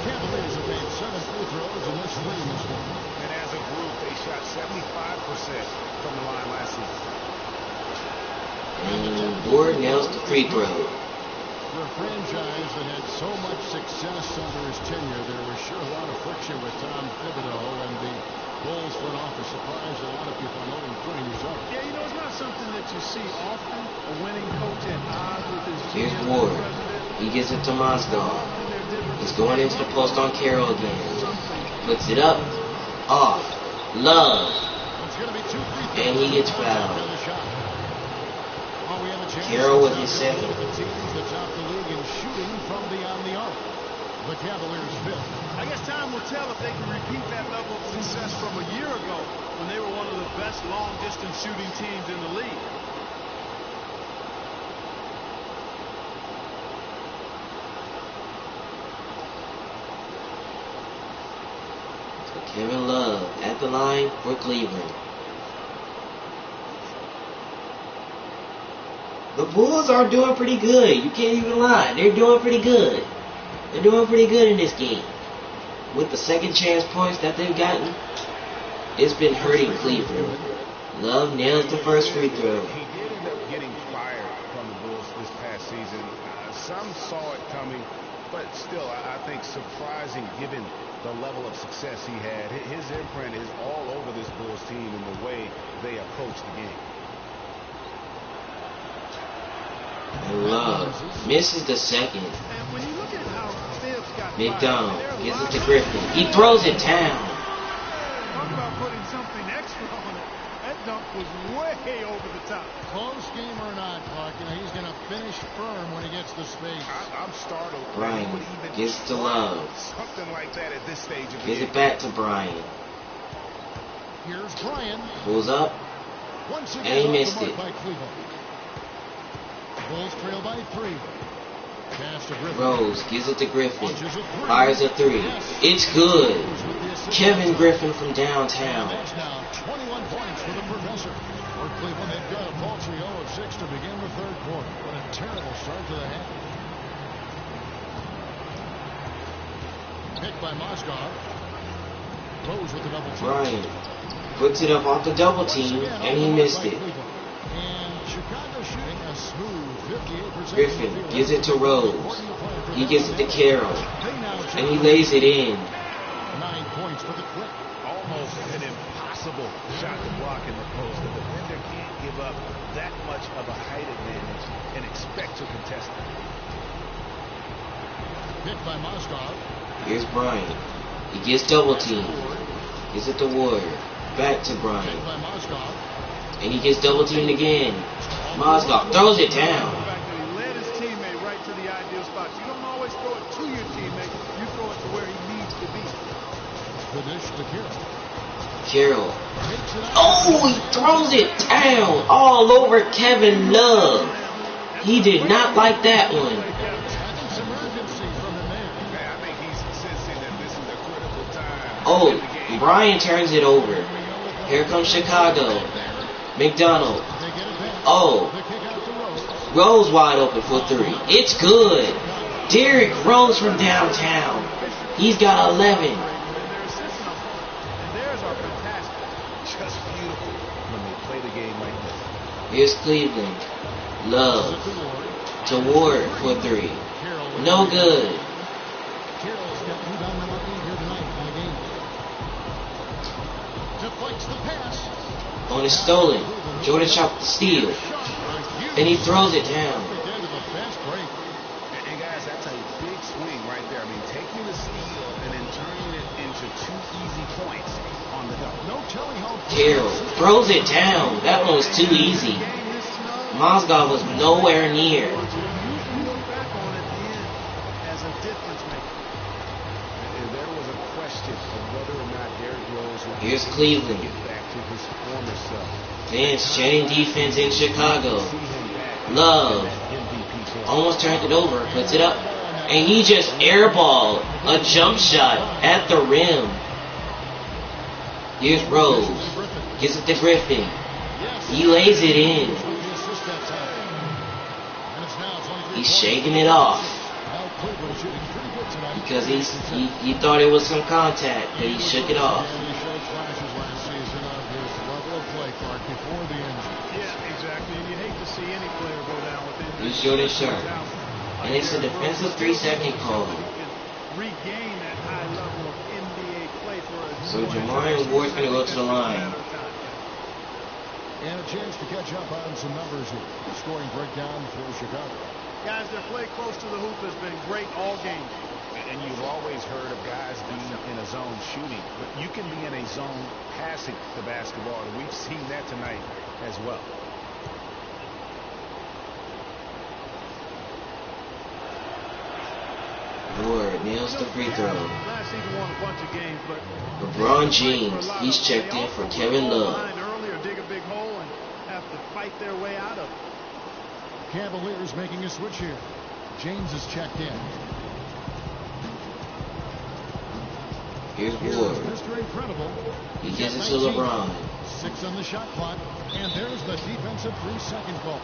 Cavaliers have made 7 free throws in this winning this one. And as a group, they shot 75% from the line last season. And Ward nails the free throw. For a franchise that had so much success under his tenure, there was sure a lot of friction with Tom Thibodeau, and the Bulls front office surprised a lot of people, I know, including yourself. Yeah, you know, it's not something that you see often. A winning coach at odds with his Here's GM Ward. president. He gets it to Moscow. He's going into the post on Carroll again. Puts it up. Off. Love. And he gets fouled. Carroll with his second. The top of the league in shooting from beyond the arc. The Cavaliers fifth. I guess time will tell if they can repeat that level of success from a year ago when they were one of the best long-distance shooting teams in the league. So Kevin Love at the line for Cleveland. The Bulls are doing pretty good. You can't even lie. They're doing pretty good. They're doing pretty good in this game. With the second chance points that they've gotten, it's been hurting Cleveland. Love nails the first free throw. He did end up getting fired from the Bulls this past season. Some saw it coming, but still, I think surprising given the level of success he had. His imprint is all over this Bulls team in the way they approach the game. Love misses the second. And when you look at how Thibs got McDonald fired, gives it to Griffin. He throws it down. talk about putting something extra on it. That dunk was way over the top. Close game or not, Clark, he's going to finish firm when he gets the space. I'm startled. Brian gives it to Love. Something like that at this stage of the Gives game. it back to Brian. Here's Brian. Pulls up. Once again, And he off the missed mark it. by Cleveland. Bulls trail by 3. Pass to Griffin. Rose gives it to Griffin. Launches a three. Fires a three. Yes. It's good. With the assist. Kevin Griffin from downtown. That's now 21 points for the professor. For Cleveland, they've got a paltry 0 of 6 to begin the third quarter. What a terrible start to the half. Picked by Moscow. Rose with the double team. Brian puts it up off the double team, and he missed it. And Chicago shooting a smooth 58%. Griffin gives it to Rose. He gives it to Carroll, and he lays it in. 9 points for the Clip. Almost an impossible shot to block in the post. The defender can't give up that much of a height advantage and expect to contest it. Picked by Moscow. Here's Brian. He gets double teamed. Gives it to Ward. Back to Brian. Picked by Moscow. And he gets double teamed again. Moscow throws it down. The fact that he led his teammate right to the ideal spots. You don't always throw it to your teammate. You throw it to where he needs to be. The dish to Carroll. Carroll. Oh, he throws it down all over Kevin Love. He did not like that one. Having some urgency from him there. I think he's sensing that this is a critical time. Oh, Brian turns it over. Here comes Chicago. McDonald. They get it back. Oh, The kick out to Rose. Rose wide open for three. It's good. Derrick Rose from downtown. He's got 11. And their assist numbers. And theirs are fantastic. Just beautiful when they play the game like this. Here's Cleveland. Love to Ward for three. No good. Carroll's got rebound number 8 here tonight in the game. Deflects the pass. On is stolen. Jordan shot the steal. And he throws it down. And guys, that's a big swing right there. I mean, taking the steal and then turning it into 2 easy points on the dunk. No telling how Carroll throws it down. That one was too easy. Mozgov was nowhere near. You look back on it then as a difference maker. And there was a question of whether or not Derrick Rose would Here's Cleveland. get back to his former self. Fans chanting defense in Chicago. See him back Love in that MVP form. almost turned it over, puts it up, and he just airballed a jump shot at the rim. Here's Rose. Gives it to Griffin. He lays it in. He's shaking it off because he thought it was some contact, but he shook it off. see any player go down with injury. He's Jordan Sharp. And it's a defensive 3-second call. Regain that high level of NBA play for us. So Jamarian Ward's going to go to the line. And a chance to catch up on some numbers here. Scoring breakdown for Chicago. Guys, their play close to the hoop has been great all game. And you've always heard of guys being in a zone shooting, but you can be in a zone passing the basketball, and we've seen that tonight as well. Ward nails the free throw. Last season won a bunch of games, but LeBron James, he's checked in for Kevin Love. Earlier, dig a big hole and have to fight their way out of it. Cavaliers making a switch here. James is checked in. Here's Ward. Mr. Incredible. He gives it to LeBron. 6 on the shot clock. And there's the defensive 3-second call.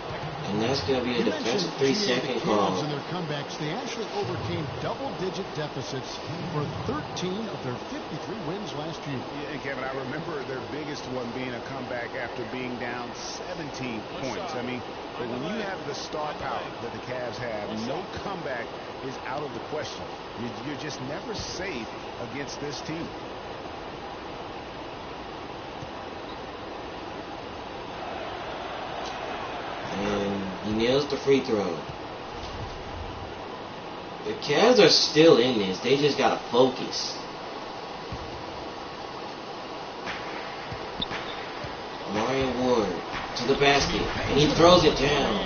And that's going to be a defensive 3-second call. In their comebacks, they actually overcame double-digit deficits for 13 of their 53 wins last year. Yeah, and Kevin, I remember their biggest one being a comeback after being down 17 points. I mean, but when you have the star power that the Cavs have, no comeback is out of the question. You're just never safe against this team. And he nails the free throw. The Cavs are still in this. They just got to focus. Mario Ward to the basket. And he throws it down.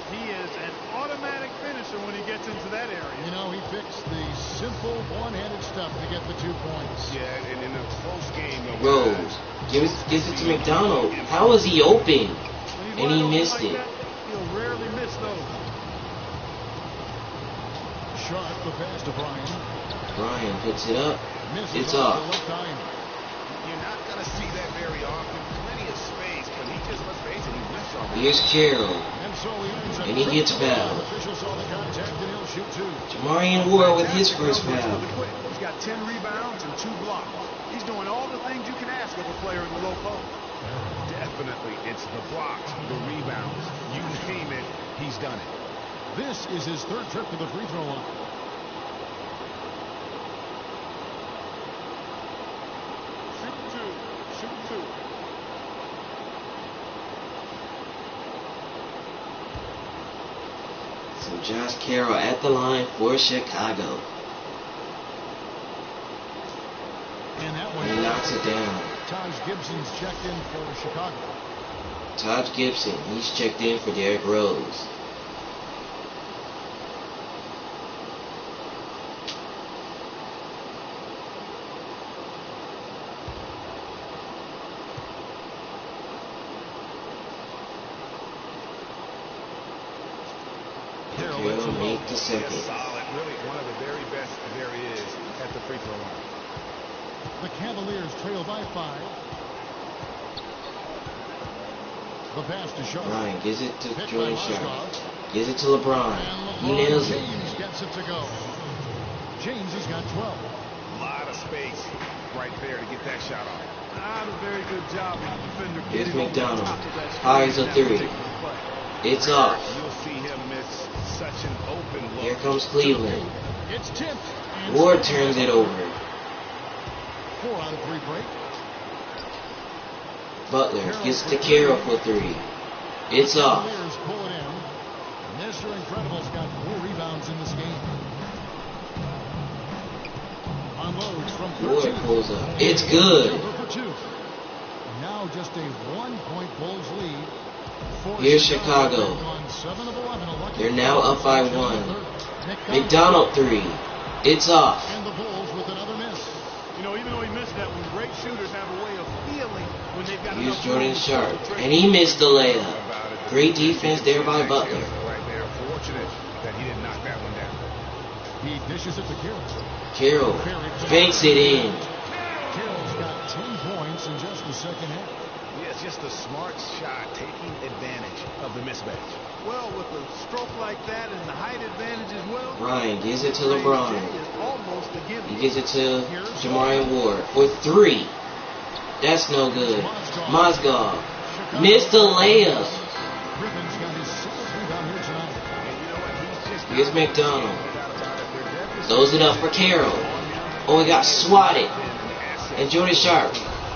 He is an automatic finisher when he gets into that area. You know, he fixed the simple one-handed stuff to get the 2 points. Yeah, and in a close game. Rose gives it to McDonald. How is he open? And he missed it. He'll rarely miss those. Sharp the pass to Brian. Brian puts it up. It's off. You're not going to see that very often. Plenty of space, but he just, let's face it, he whiffs on it. Here's Carroll. And he gets fouled. Jamarian Ward with his first foul. He's got 10 rebounds and 2 blocks. He's doing all the things you can ask of a player in the low post. Definitely, it's the blocks, the rebounds. You name it, he's done it. This is his 3rd trip to the free throw line. Shoot two. So Josh Carroll at the line for Chicago. And he knocks it down. Taj Gibson's checked in for Chicago. Taj Gibson, he's checked in for Derrick Rose. Carroll make the second. Solid, really one of the very best there is at the free throw line. The Cavaliers trail by 5. The pass to Sharp. Ryan gives it to Jordan Sharp. Gives it to LeBron. He nails it. James gets it to go. James has got 12. A lot of space right there to get that shot off. Not a very good job by the defender. Here's McDonald. Fires a 3. It's off. You'll see him miss such an open look. Here comes Cleveland. It's tipped. Ward turns it over. 4 on 3 break. Butler gets to Carroll for 3. It's off. Cavaliers pull it in. Mr. Incredible's got 4 rebounds in this game. Unloads from 13. Ward pulls up. It's good. Now just a 1-point Bulls lead. Here's Chicago. They're now up by 1. McDonald 3. It's off. And the Bulls with another miss. You know, even though he missed that one, great shooters have a way of feeling when they've got Here's Jordan Sharp. And he missed the layup. Great defense there by Butler. Right there. Fortunate that he didn't knock that one down. He dishes it to Carroll. Carroll banks it in. Carroll's got 10 points in just the second half. Yeah, it's just a smart shot, taking advantage of the mismatch. Well, with a stroke like that and the height advantage as well. Ryan gives it to LeBron. Almost a gimme. He gives it to Jamarian Ward for 3. That's no good. Mozgov missed the layup. Griffin's got his Here's McDonald. Throws it up for Carroll. Oh, he got swatted. And Jordan Sharp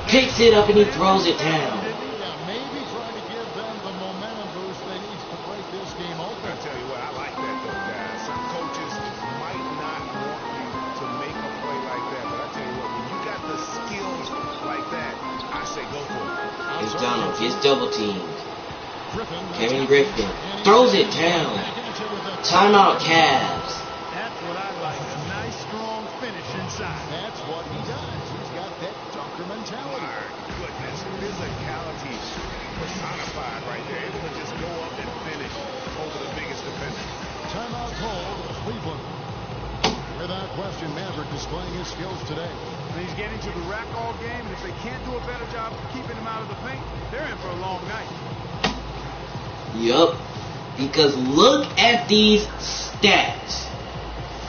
picks it up and he throws it down. Maybe try to give them the momentum boost they need to break this game open. I tell you what, I like that though, guys. Some coaches might not want you to make a play like that, but I tell you what, when you got the skills like that, I say go for it. McDonald gets double teamed. Kevin Griffin throws it down. Timeout Cavs. That's what I like. A nice, strong finish inside. That's what he does. He's got that dunker mentality. My goodness, physicality personified right there. Able to just go up and finish over the biggest defender. Timeout called Cleveland. Without question, Maverick displaying his skills today. He's getting to the rack all game, and if they can't do a better job of keeping him out of the paint, they're in for a long night. Yup. Because look at these stats.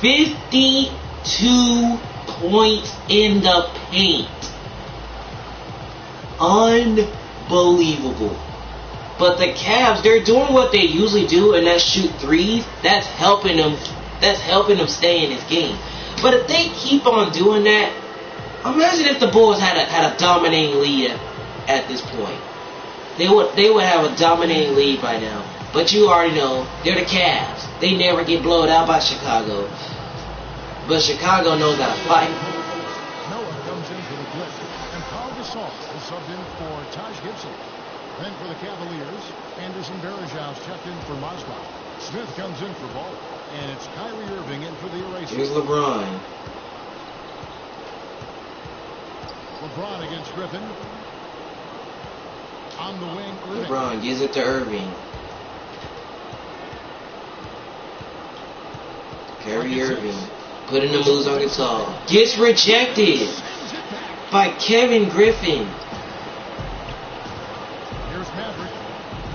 52 points in the paint. Unbelievable. But the Cavs, they're doing what they usually do, and that's shoot threes. That's helping them stay in this game. But if they keep on doing that, imagine if the Bulls had a dominating lead at this point. They would have a dominating lead by now. But you already know, they're the Cavs. They never get blown out by Chicago. But Chicago knows how to fight. Noah comes in for the blitz, and Paul Gasol is subbed in for Taj Gibson. Then for the Cavaliers, Anderson Varejao checked in for Mozgov. Smith comes in for Ball, and it's Kyrie Irving in for the erasers. Here's LeBron. LeBron against Griffin. On the wing, Irving. LeBron gives it to Irving. Kyrie Irving putting the moves on Gasol. Gets rejected by Kevin Griffin. Here's Maverick.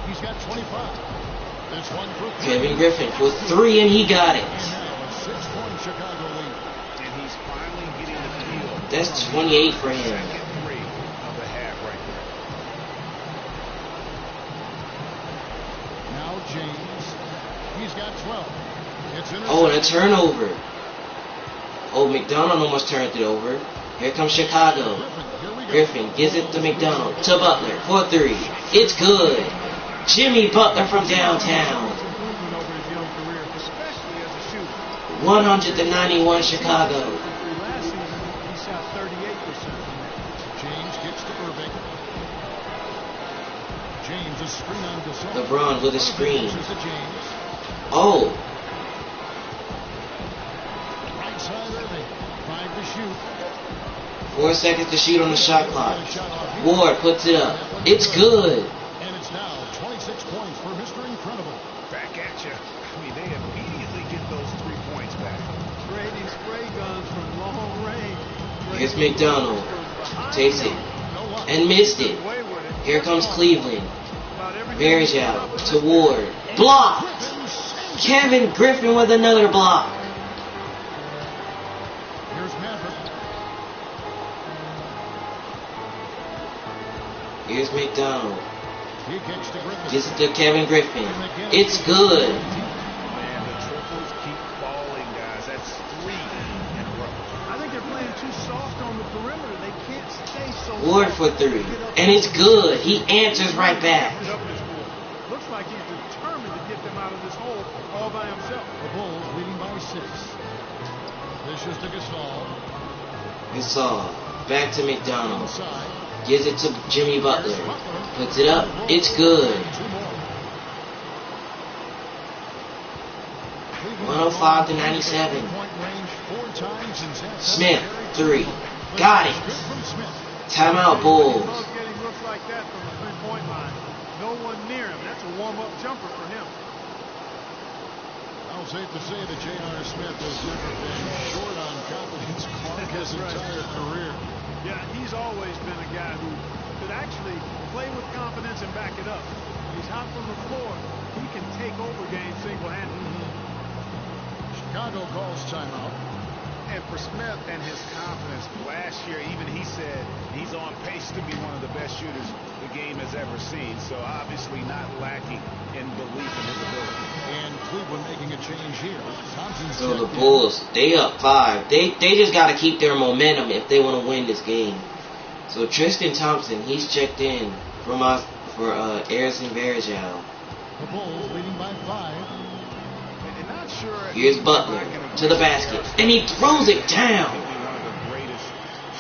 He's got 25. This one for Kevin Griffin for 3, and he got it. And now a 6-point Chicago lead. And he's finally getting the feel. That's 28 for him. Second three of the half right there. Now James. He's got 12. It's Oh, and a turnover. Oh, McDonald almost turned it over. Here comes Chicago. Griffin gives it to McDonald. To Butler for 3. It's good. Jimmy Butler from downtown. 191 Chicago. Last season, he shot 38%. James gets to Irving. James is screen on Gasol. LeBron with a screen. Passes to James. Oh, Right side Irving. 5 to shoot. 4 seconds to shoot on the shot clock. Ward puts it up. It's good. And it's now 26 points for Mr. Incredible. Back at you. I mean, they immediately get those 3 points back. Trading spray guns from long range. Here's McDonald. Takes it and missed it. Here comes Cleveland. Varejao to Ward. Blocked. Kevin Griffin with another block. Here's Maverick. Here's McDonald. He kicks to Griffin. Gives it to Kevin Griffin. It's good. Man, the triples keep falling, guys. That's 3 in a row. I think they're playing too soft on the perimeter. They can't stay so Ward for 3. And it's good. He answers right back. Looks like he's determined to get them out of this hole all by himself. The Bulls leading by 6. This is to Gasol. Gasol. Back to McDonald. Inside. Gives it to Jimmy Butler. Puts it up. It's good. 105 to 97. Smith, 3. Got it. Timeout Bulls. Getting looks like that from the three-point line. No one near him. That's a warm-up jumper for him. I'll safe to say that J.R. Smith has never been short on confidence mark his entire career. Yeah, he's always been a guy who could actually play with confidence and back it up. When he's hot from the floor, he can take over games single-handedly. Chicago calls timeout. And for Smith and his confidence, last year even he said he's on pace to be one of the best shooters the game has ever seen. So obviously not lacking in belief in his ability. And Cleveland making a change here. Thompson's So the Bulls, they up 5. They just got to keep their momentum if they want to win this game. So Tristan Thompson, he's checked in for Harrison Varejao. The Bulls leading by 5. And not sure. Here's Butler to the basket, and he throws it down. One of the greatest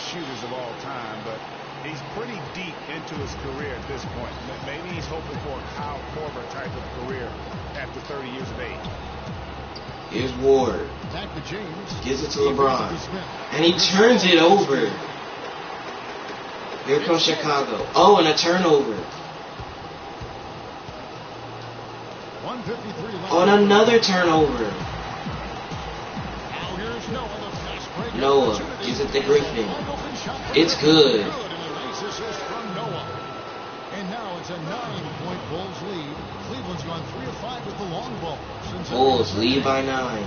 shooters of all time, but he's pretty deep into his career at this point. Maybe he's hoping for a Kyle Korver type of career after 30 years of age. Here's Ward. Back to James. Gives it to LeBron. And he turns it over. Here comes Chicago. Oh, and a turnover. 153 left. Oh, and another turnover. Now here's Noah, the fast break. Noah gives it to Griffin. It's good. And a nice assist from Noah. And now it's a 9-point Bulls lead. Cleveland's gone 3 of 5 with the long ball. Bulls lead by 9.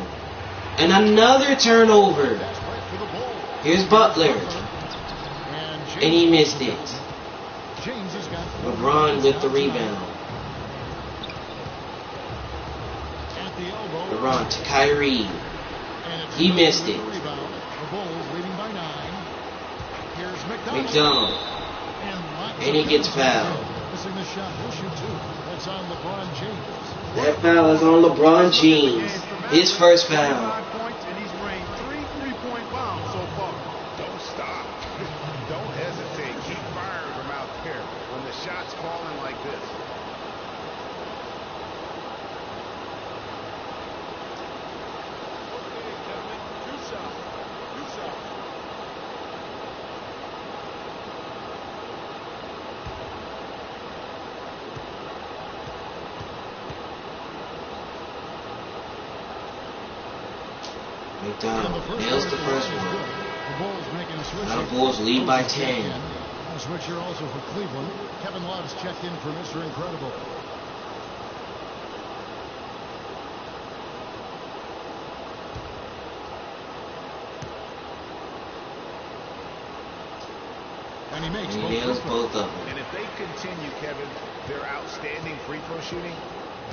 And another turnover. Here's Butler. And he missed it. LeBron with the rebound. LeBron to Kyrie. He missed it. McDonald. And he gets fouled. That foul is on LeBron James. His first foul. And he's ranked 3 3-point bombs so far. Don't stop. Don't hesitate. Keep firing from out there when the shot's falling like this. McDonald nails the first one. The Bulls making a switch. Now the Bulls lead by 10. A switch here also for Cleveland. Kevin Love's checked in for Mr. Incredible. And he makes nails both of them. And if they continue, Kevin, their outstanding free throw shooting,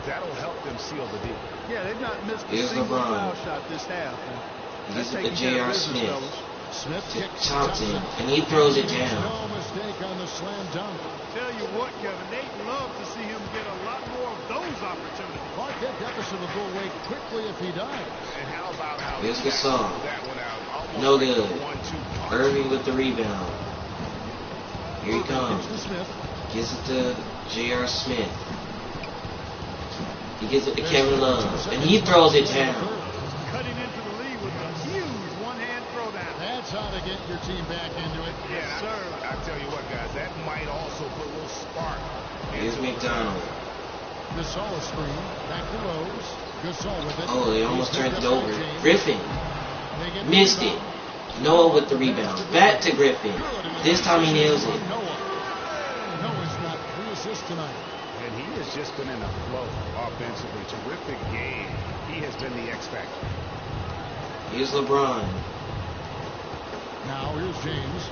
that'll help them seal the deal. Yeah, they've not missed Here's a single LeBron. foul shot this half. He gives it to Taking care J.R. of business, Smith. fellas. Smith To kicks Thompson. And he throws it down. No mistake on the slam dunk. Tell you what, Kevin, they'd love to see him get a lot more of those opportunities. Clark, that deficit will go away quickly if he does. And how about how Here's he Gasol. that one out? Almost No like a good. 1-2 punch. Irving with the rebound. Here he comes. Gives to Smith. Gives it to J.R. Smith. He gives it to Kevin Love. And he throws it down. Cutting into the lead with a huge one-hand throwdown. That's how to get your team back into it. Yeah, sir. I tell you what, guys, that might also put a little spark. Here's McDonald. Gasol a screen. Back to Rose. Gasol with it. Oh, they almost He's turned picked it up over. by James. Griffin They get the missed it. rebound. Noah with the rebound. Back to Griffin. This time he nails it. Noah's got 3 assists tonight. And he has just been in a flow offensively. Terrific game. He has been the X factor. Here's LeBron. Now here's James.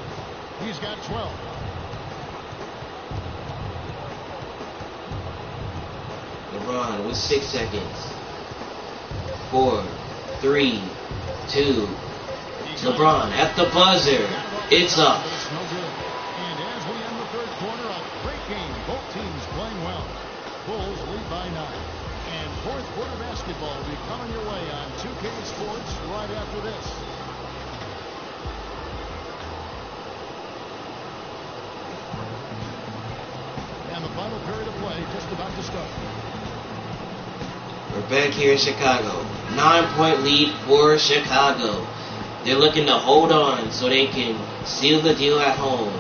He's got 12. LeBron with 6 seconds. 4, 3, 2. LeBron at the buzzer. It's up. It's no good. And as we end the third quarter, a great game. Both teams playing well. Bulls lead by 9. And fourth quarter basketball will be coming your way on 2K Sports right after this. And the final period of play just about to start. We're back here in Chicago. 9-point lead for Chicago. They're looking to hold on so they can seal the deal at home.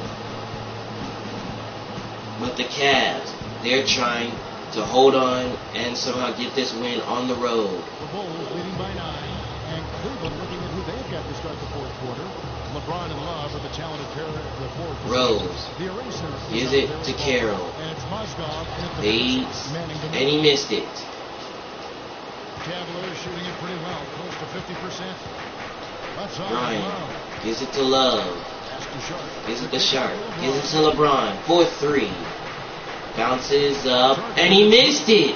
But the Cavs, they're trying to hold on and somehow get this win on the road. The Bulls leading by 9. And Cleveland looking at who they've got to start the fourth quarter. LeBron and Love are the talented pair of the fourth. Rose The eraser gives it to Carroll. And it's Mozgov And he missed it. Cavaliers shooting it pretty well, close to 50%. That's all. Bryant gives it to Love. Pass to Sharp. Gives it to Sharp. Gives it to LeBron. 4-3. Bounces up. And he missed it.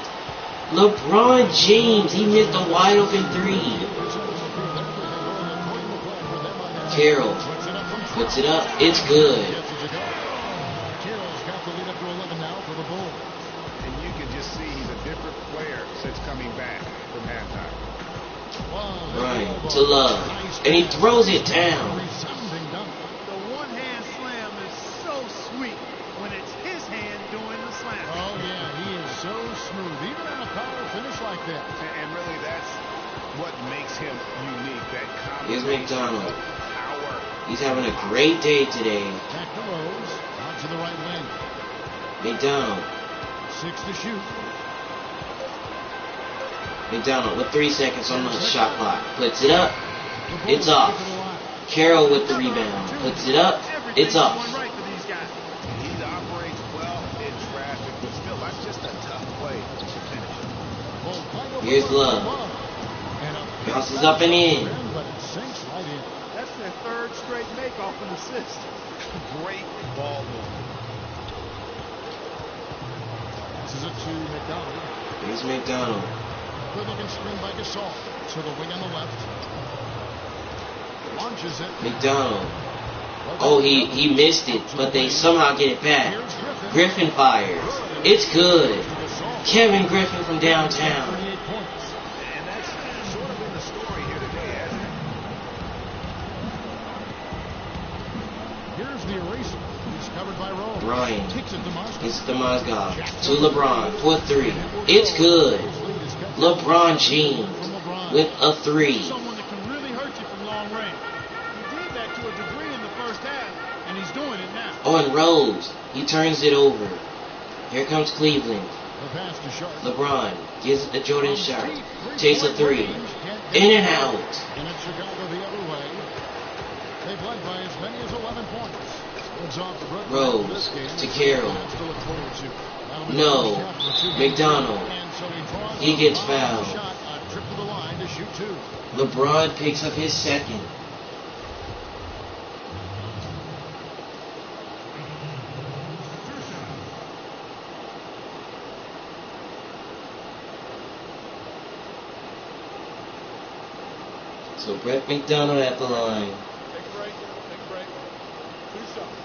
LeBron James, he missed a wide open three. Carroll puts it up. It's good. Carroll's got the lead up to 11 now for the Bulls. And you can just see he's a different player since coming back from halftime. Right to Love, and he throws it down. The one-hand slam is so sweet when it's his hand doing the slam. Oh, yeah, he is so smooth, even on a power finish like that. And really, that's what makes him unique, that Here's combination McDonald. of power. He's having a great day today. Back to Rose, out to the right wing. McDonald. 6 to shoot. McDonald with 3 seconds on the shot clock. Puts it up. It's off. Carroll with the rebound. Puts it up. It's off. He operates well in traffic, but still, that's just a tough play to finish. Here's Love. Bounces up and in. That's their third straight make off an assist. Great ball movement. This is it to McDonald. Here's McDonald. Good looking screen by Gasol to the wing on the left. Launches it. McDonald. Oh, he missed it, but they somehow get it back. Griffin fires. It's good. Kevin Griffin from downtown. And that's sort of been the story here today, hasn't it? Here's the eraser. He's covered by Rose. Ryan. Kicks it to Mozgov. It's the Mozgov. To LeBron for 3. It's good. LeBron James with a 3. Someone that can really hurt you from long range. He did that to a degree in the first half, and he's doing it now. Oh, and Rose. He turns it over. Here comes Cleveland. The pass to Sharp. LeBron gives it to Jordan Sharp. Takes a 3. In and out. And it's Chicago the other way. They've led by as many as 11 points. Rose to Carroll. No. McDonald. He gets fouled. LeBron picks up his second. So Brett McDonald at the line. Take a break. Take a break. 2 shots.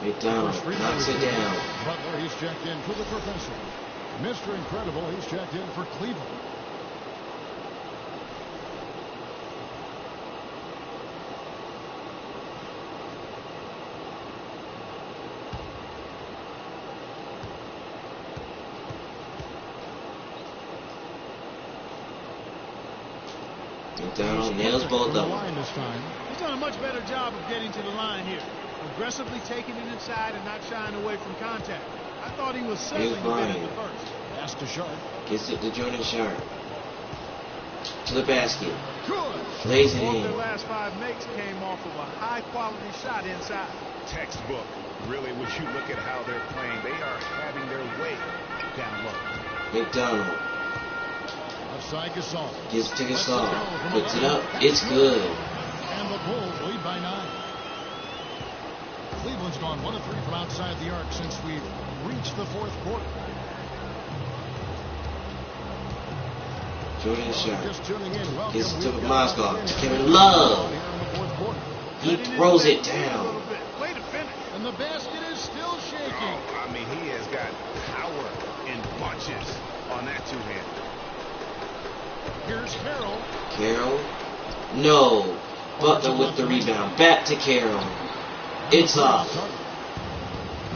McDonald knocks it down. Butler, he's checked in for the professor. Mr. Incredible, he's checked in for Cleveland. McDonald nails both of them. He's done a much better job of getting to the line here. Aggressively taking it inside and not shying away from contact. I thought he was settling a bit in the first. Pass to Sharp. Gets it to Jordan Sharp. To the basket. Good. Lays it All in. their last 5 makes came off of a high-quality shot inside. Textbook. Really, when you look at how they're playing, they are having their way down low. McDonald Offside Gasol. gives it to Gasol. Puts it up. It's good. And the Bulls lead by 9. Cleveland's gone 1 of 3 from outside the arc since we've reached the 4th quarter. Jordan Sharp Just tuning in. Welcome. gives it to We've got Mozgov. the Kevin NBA Love. here in the 4th quarter. He throws it down. Way to finish. And the basket is still shaking. Oh, I mean, he has got power in bunches on that two-hand. Here's Carroll. Carroll. No. Butler with the rebound. Back to Carroll. It's off.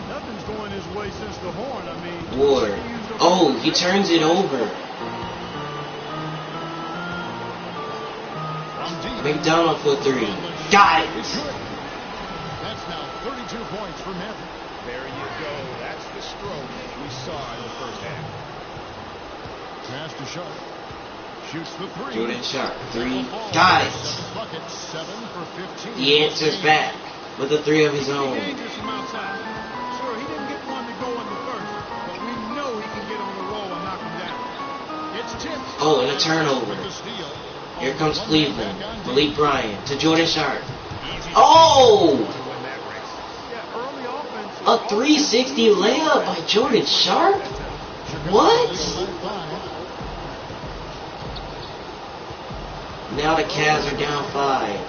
Nothing's going his way since the horn. I mean, Ward. Oh, he turns it over. McDonald for 3. Got it. That's now 32 points for Maverick. There you go. That's the stroke we saw in the first half. Pass to Sharp. Shoots the 3. Jordan Sharp. 3. Got it. Bucket 7 for 15. He answers back with a 3 of his own. dangerous from outside. Sure, he didn't get one to go in the first, but we know he can get on the roll and knock him down. It's tipped. Oh, and a turnover. With the steal. Here comes Cleveland. Malik Bryant to Jordan Sharp. Oh! A 360 layup by Jordan Sharp? What? Now the Cavs are down 5.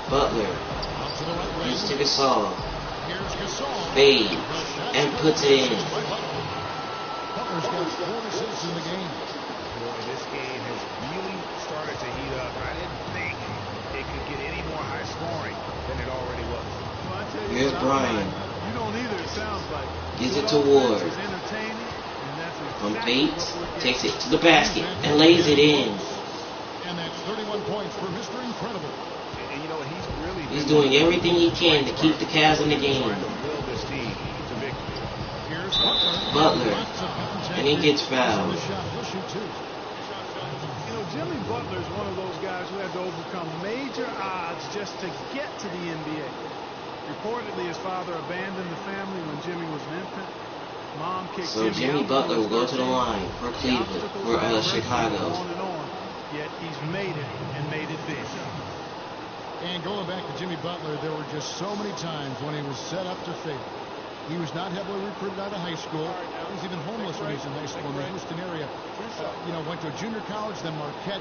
Butler. He's to Gasol. Fade. And puts it in. Butler's got 4 assists in the game. Boy, this game has really started to heat up. I didn't think it could get any more high scoring than it already was. Here's Bryant. You don't either, it sounds like. Gives it to Ward. From Bates, takes it to the basket and lays it in. And that's 31 points for Mr. Incredible. And you know what, he's doing everything he can to keep the Cavs in the game. Butler, and he gets fouled. Jimmy Butler is one of those guys who had to overcome major odds just to get to the NBA. Reportedly, his father abandoned the family when Jimmy was an infant. Mom kicked so Jimmy Butler will go to the line for Cleveland, for Chicago. On and on, yet he's made it and made it big. And going back to Jimmy Butler, there were just so many times when he was set up to fail. He was not heavily recruited out of high school. He was even homeless when he was in high school in the Houston area. Went to a junior college, then Marquette,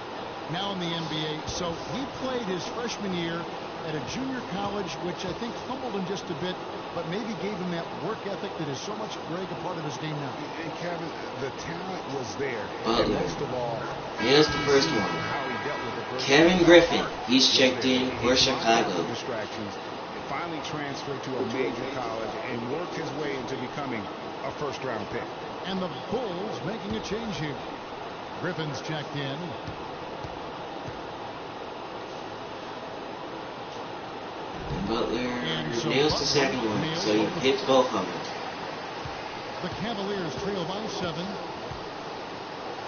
now in the NBA. So he played his freshman year at a junior college, which I think humbled him just a bit, but maybe gave him that work ethic that is so much, Greg, a part of his game now. And Kevin, the talent was there. Butler. Most of all, here's the first one. How he dealt with the first Kevin Griffin. He's checked in for Chicago. Distractions. Finally transferred to a major college and worked his way into becoming a first-round pick. And the Bulls making a change here. Griffin's checked in. Butler nails the second one, so he hits both of them. The Cavaliers trail by 7.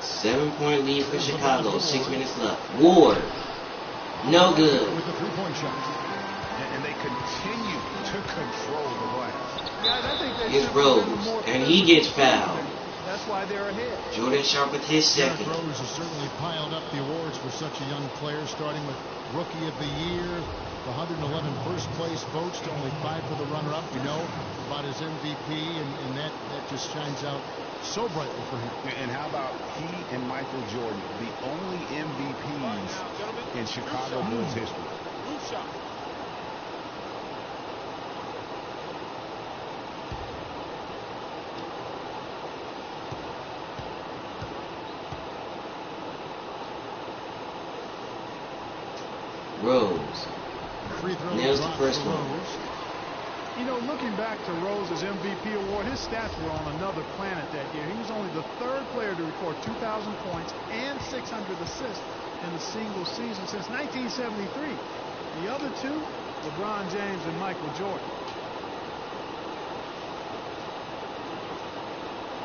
7-point lead for Chicago, 6 minutes left. Ward, no good. With the 3-point shot. And they continue to control the glass. Here's Rose, and he gets fouled. That's why they're ahead. Jordan Sharp with his second. Rose has certainly piled up the awards for such a young player, starting with Rookie of the Year, the 111 first place votes to only 5 for the runner-up. We know about his MVP, and that just shines out so brightly for him. And how about he and Michael Jordan, the only MVPs in Chicago Bulls history? Rose nails the first one. Looking back to Rose's MVP award, his stats were on another planet that year. He was only the 3rd player to record 2,000 points and 600 assists in a single season since 1973. The other two, LeBron James and Michael Jordan.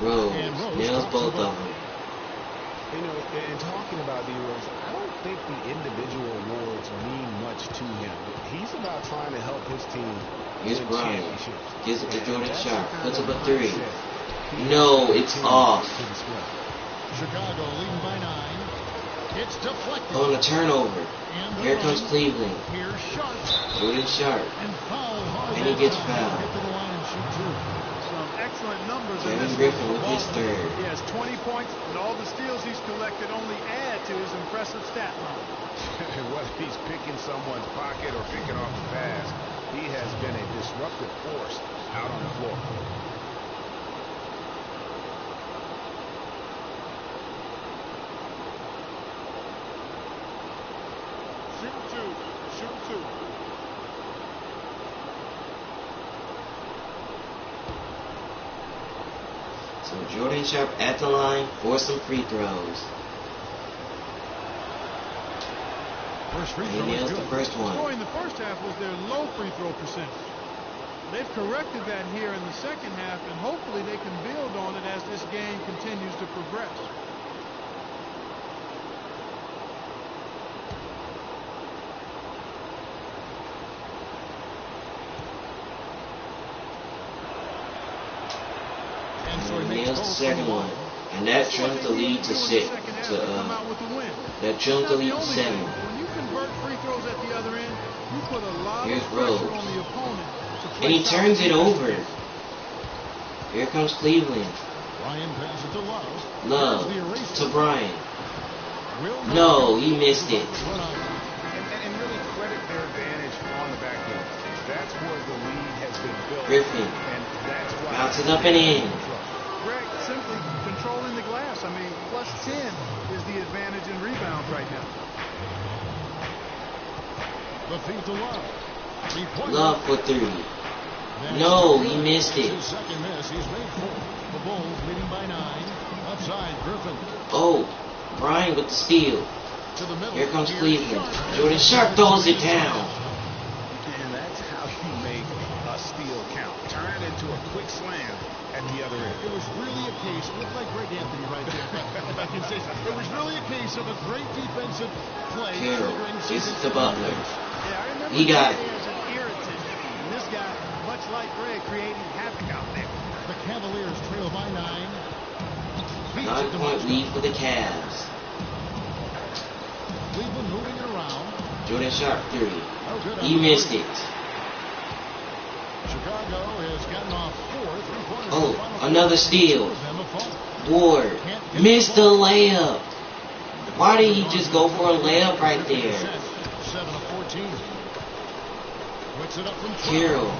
Rose nails both of them. In talking about D-Rose, I don't think the individual awards mean much to him. He's about trying to help his team. Here's Bryant. Gives it to Jordan Sharp. Puts up a 3. No, it's off. Chicago leading by 9. It's deflected. On the turnover. Here comes Cleveland. Here's Sharp. Jordan Sharp. And he gets fouled. Get to the line and shoot 2. Excellent numbers. Kevin Griffin with his 3rd. He has 20 points, and all the steals he's collected only add to his impressive stat line. Whether he's picking someone's pocket or picking off a pass, he has been a disruptive force out on the floor. Shoot two. So Jordan Sharp at the line for some free throws. First free He throw nails is the good. first one. Scoring the first half was their low free throw percentage. They've corrected that here in the second half, and hopefully they can build on it as this game continues to progress. And he nails the second one. And that trims the lead to 6. Cavs to come out with the win. that junk elite center. When you convert free throws at the other end, you put a lot Here's of pressure Rose. on the opponent. And he turns it over. Here comes Cleveland. Ryan passes to Love. Love There's the eraser. to Bryant. Will No, he missed it. And really credit their advantage on the back end. That's where the lead has been built. Griffin And that's why bounces up and in. Greg, simply controlling the glass. I mean, plus 10 is the advantage in rebounds right now. The feed to Love. Love for 3. No, he missed it. His second miss. He's made 4. The Bulls leading by 9. Upside, Griffin. Oh, Bryant with the steal. To the middle. Here comes Cleveland. Jordan Sharp throws it down. And that's how you make a steal count. Turn it into a quick slam at the other end. It was really a case, looked like Greg Anthony right there. If I can say so. It was really a case of a great defensive play. Carroll gets it to Butler. Yeah, I remember He got it. as an irritant. And this guy, much like Greg, creating havoc out there. The Cavaliers trail by 9. 9-point lead for the Cavs. Cleveland moving it around. Jordan Sharp 3. Oh, good. He missed it. Chicago has gotten off 4 3-pointers. Oh, another steal. Ward missed the layup. Why did he just go for a layup right there? 7 of 14. Puts it up from 12. Carroll,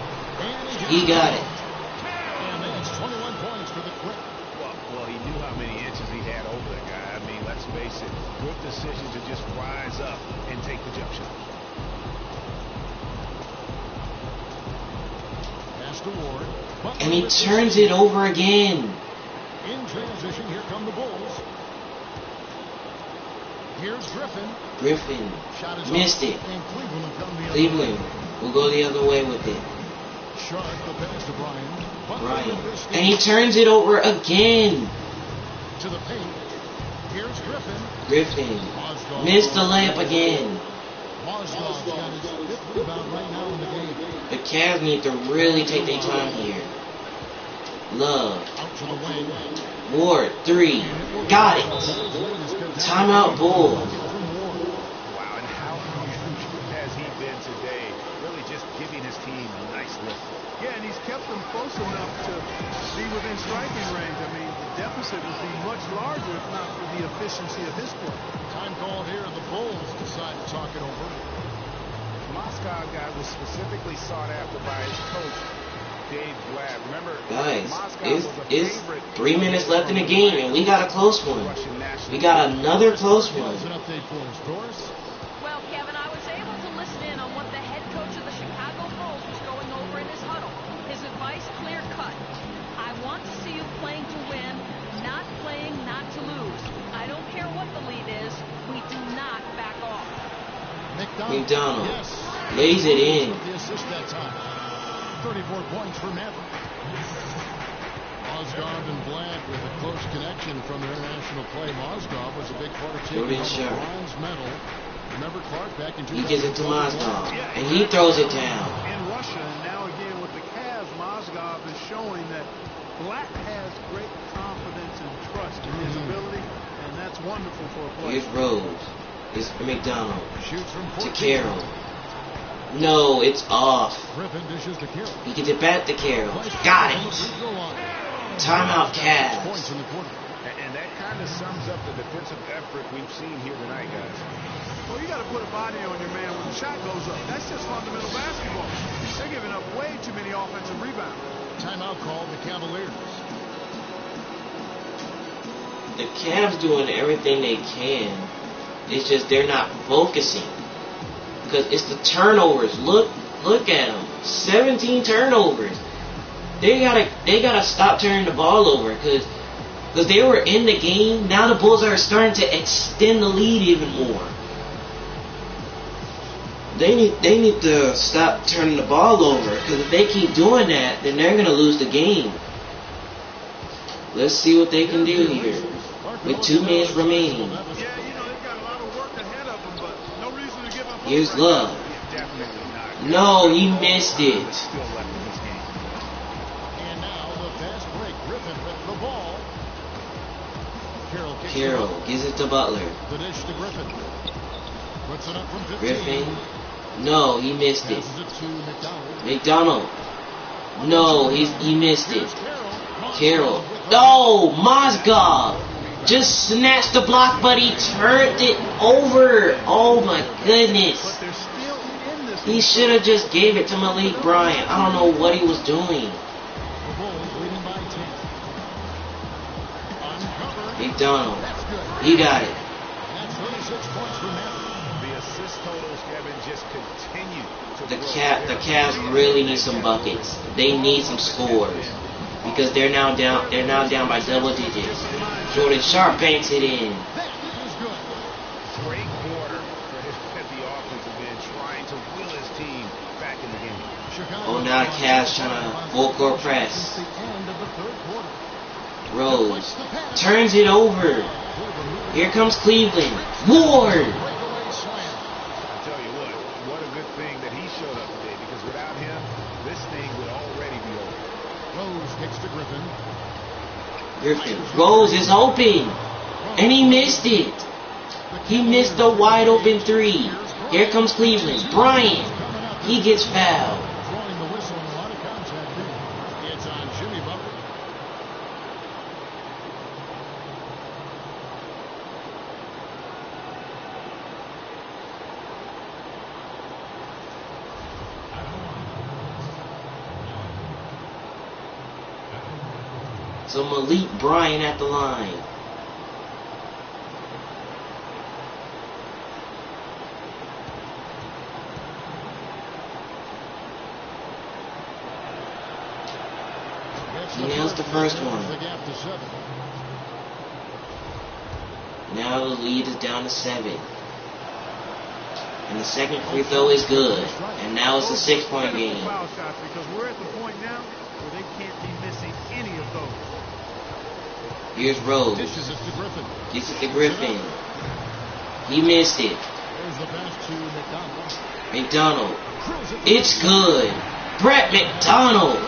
he got it. And that's 21 points for the Quick. Well, he knew how many inches he had over the guy. I mean, let's face it, good decision to just rise up and take the jump shot. Pass to Ward. And he turns it over again. In transition, here come the Bulls. Here's Griffin. Griffin Shot is missed off, it. and Cleveland will come the other Cleveland way. will go the other way with it. Sharp, the pass to Bryant. Bryant. And he turns it over again. To the paint. Here's Griffin. Griffin missed the layup again. Mozgov's got his 5th rebound right now in the game. The Cavs need to really take their time here. Love. Out to the wing. Ward 3. Got it. Timeout Bulls. Wow, and how huge has he been today? Really just giving his team a nice lift. Yeah, and he's kept them close enough to be within striking range. I mean, the deficit would be much larger if not for the efficiency of his play. Time called here. The Bulls decide to talk it over. Moscow guy was specifically sought after by his coach, Dave Glad. Remember, Guys, Moscow it's was a favorite 3 minutes left in the game, and we got a close one. We got another close one. That's an update for us, Doris. Well, Kevin, I was able to listen in on what the head coach of the Chicago Bulls was going over in his huddle. His advice, clear cut. I want to see you playing to win, not playing not to lose. I don't care what the lead is. We do not back off. McDonald Yes. lays it in. The assist that time. 34 points for Maverick. Mozgov and Vlad with a close connection from their international play. Mozgov was a big part of taking Jordan home Sharp. a bronze medal. Remember Clark back in 2000? He gives it to Mozgov, and he throws it down. In Russia, and now again with the Cavs, Mozgov is showing that Black has great confidence and trust in his ability, and that's wonderful for a player. Here's Rose. It's McDonald Shoots from to 14. Carroll. No, it's off. Griffin dishes to Carroll. He gets it back to Carroll. Got it. Timeout Cavs. Points in the quarter. And that kind of sums up the defensive effort we've seen here tonight, guys. Well, you got to put a body on your man when the shot goes up. That's just fundamental basketball. They're giving up way too many offensive rebounds. Timeout called the Cavaliers. The Cavs doing everything they can. It's just they're not focusing. Because it's the turnovers. Look at them. 17 turnovers. They gotta stop turning the ball over because they were in the game. Now the Bulls are starting to extend the lead even more. They need to stop turning the ball over, because if they keep doing that, then they're gonna lose the game. Let's see what they can do here with 2 minutes remaining. Yeah, they've got a lot of work ahead of them, but no reason to give up. Here's Love. No, he missed it. Carroll gives it to Butler. The dish to Griffin. Puts it up from 15. Griffin. No, he missed it. Passes it to McDonald. McDonald. No, he missed it. Carroll. No, Mozgov just snatched the block, but he turned it over. Oh my goodness. He should have just gave it to Malik Bryant. I don't know what he was doing. McDonald. He got it. The assist totals, Kevin, just continue to The Cavs really need some buckets. They need some scores because they're now down by double digits. Jordan Sharp banks it in. Great quarter for the offensive end, trying to will his team back in the game. Oh, now the Cavs trying to full court press. Rose turns it over. Here comes Cleveland. Ward. I tell you what a good thing that he showed up today, because without him, this thing would already be over. Rose kicks to Griffin. Rose is open, and he missed it. He missed the wide open three. Here comes Cleveland. Bryant. He gets fouled. Throwing the whistle and a lot of contact here. It's on Jimmy Butler. So Malik Bryant at the line. He nails the first one. Now the lead is down to 7. And the second free throw is good. And now it's a 6-point game. Because we're at the point now where they can't be missing any of those. Here's Rose. Dishes it to Griffin. Gets it to Griffin. He missed it. There's the pass to McDonald. McDonald. It's good. Brett McDonald. You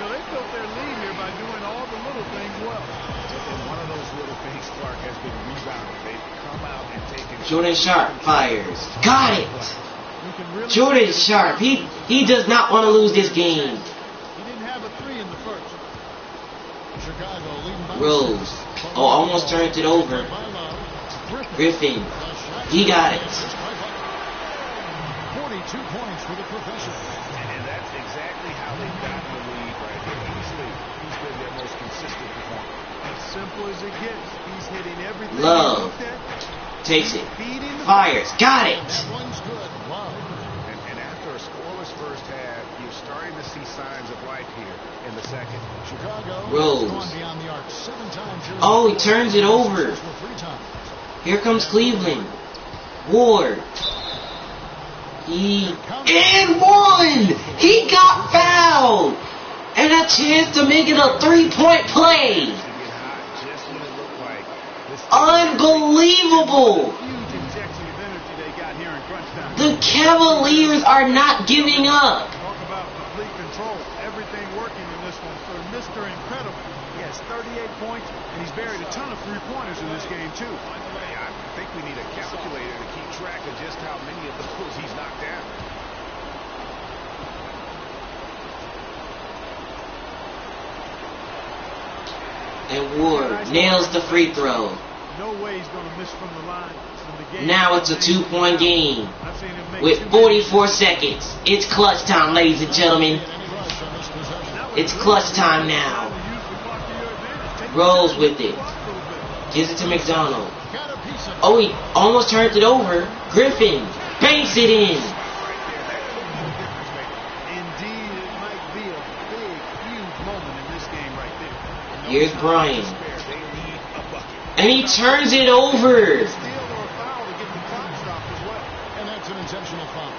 know, they built their lead here by doing all the little things well. And one of those little things, Clark, has been rebounding. They've come out and taken... Jordan Sharp fires. Got it. Jordan Sharp. He does not want to lose this game. He didn't have a 3 in the first. Chicago leading by Rose. Oh, almost turned it over. Griffin. He got it. 42 points for the professional. And that's exactly how they've gotten the lead right here. Easily, he's been their most consistent performer. As simple as it gets. He's hitting everything. Love. Takes it. Fires. Got it. That one's good. Wow. And after a scoreless first half, you're starting to see signs of life here in the second. Chicago Rose. has gone beyond the arc 7 times. Oh, he turns it over. Here comes Cleveland. Ward. And one! He got fouled! And a chance to make it a 3-point play! Unbelievable! Huge injection of energy they got here in crunch time. The Cavaliers are not giving up. Talk about complete control. Everything working in this one for Mr. Incredible. He has 38 points, and he's buried a ton of 3-pointers in this game, too. By the way, I think we need a calculator to keep track of just how many of those he's knocked down. And Ward nails the free throw. No way he's going to miss from the line. Now it's a 2-point game. With 44 seconds. It's clutch time, ladies and gentlemen. It's clutch time now. Rose with it. Gives it to McDonald. Oh, he almost turned it over. Griffin banks it in. Indeed, it might be a big, huge moment in this game right there. Here's Brian. And he turns it over. And that's an intentional foul.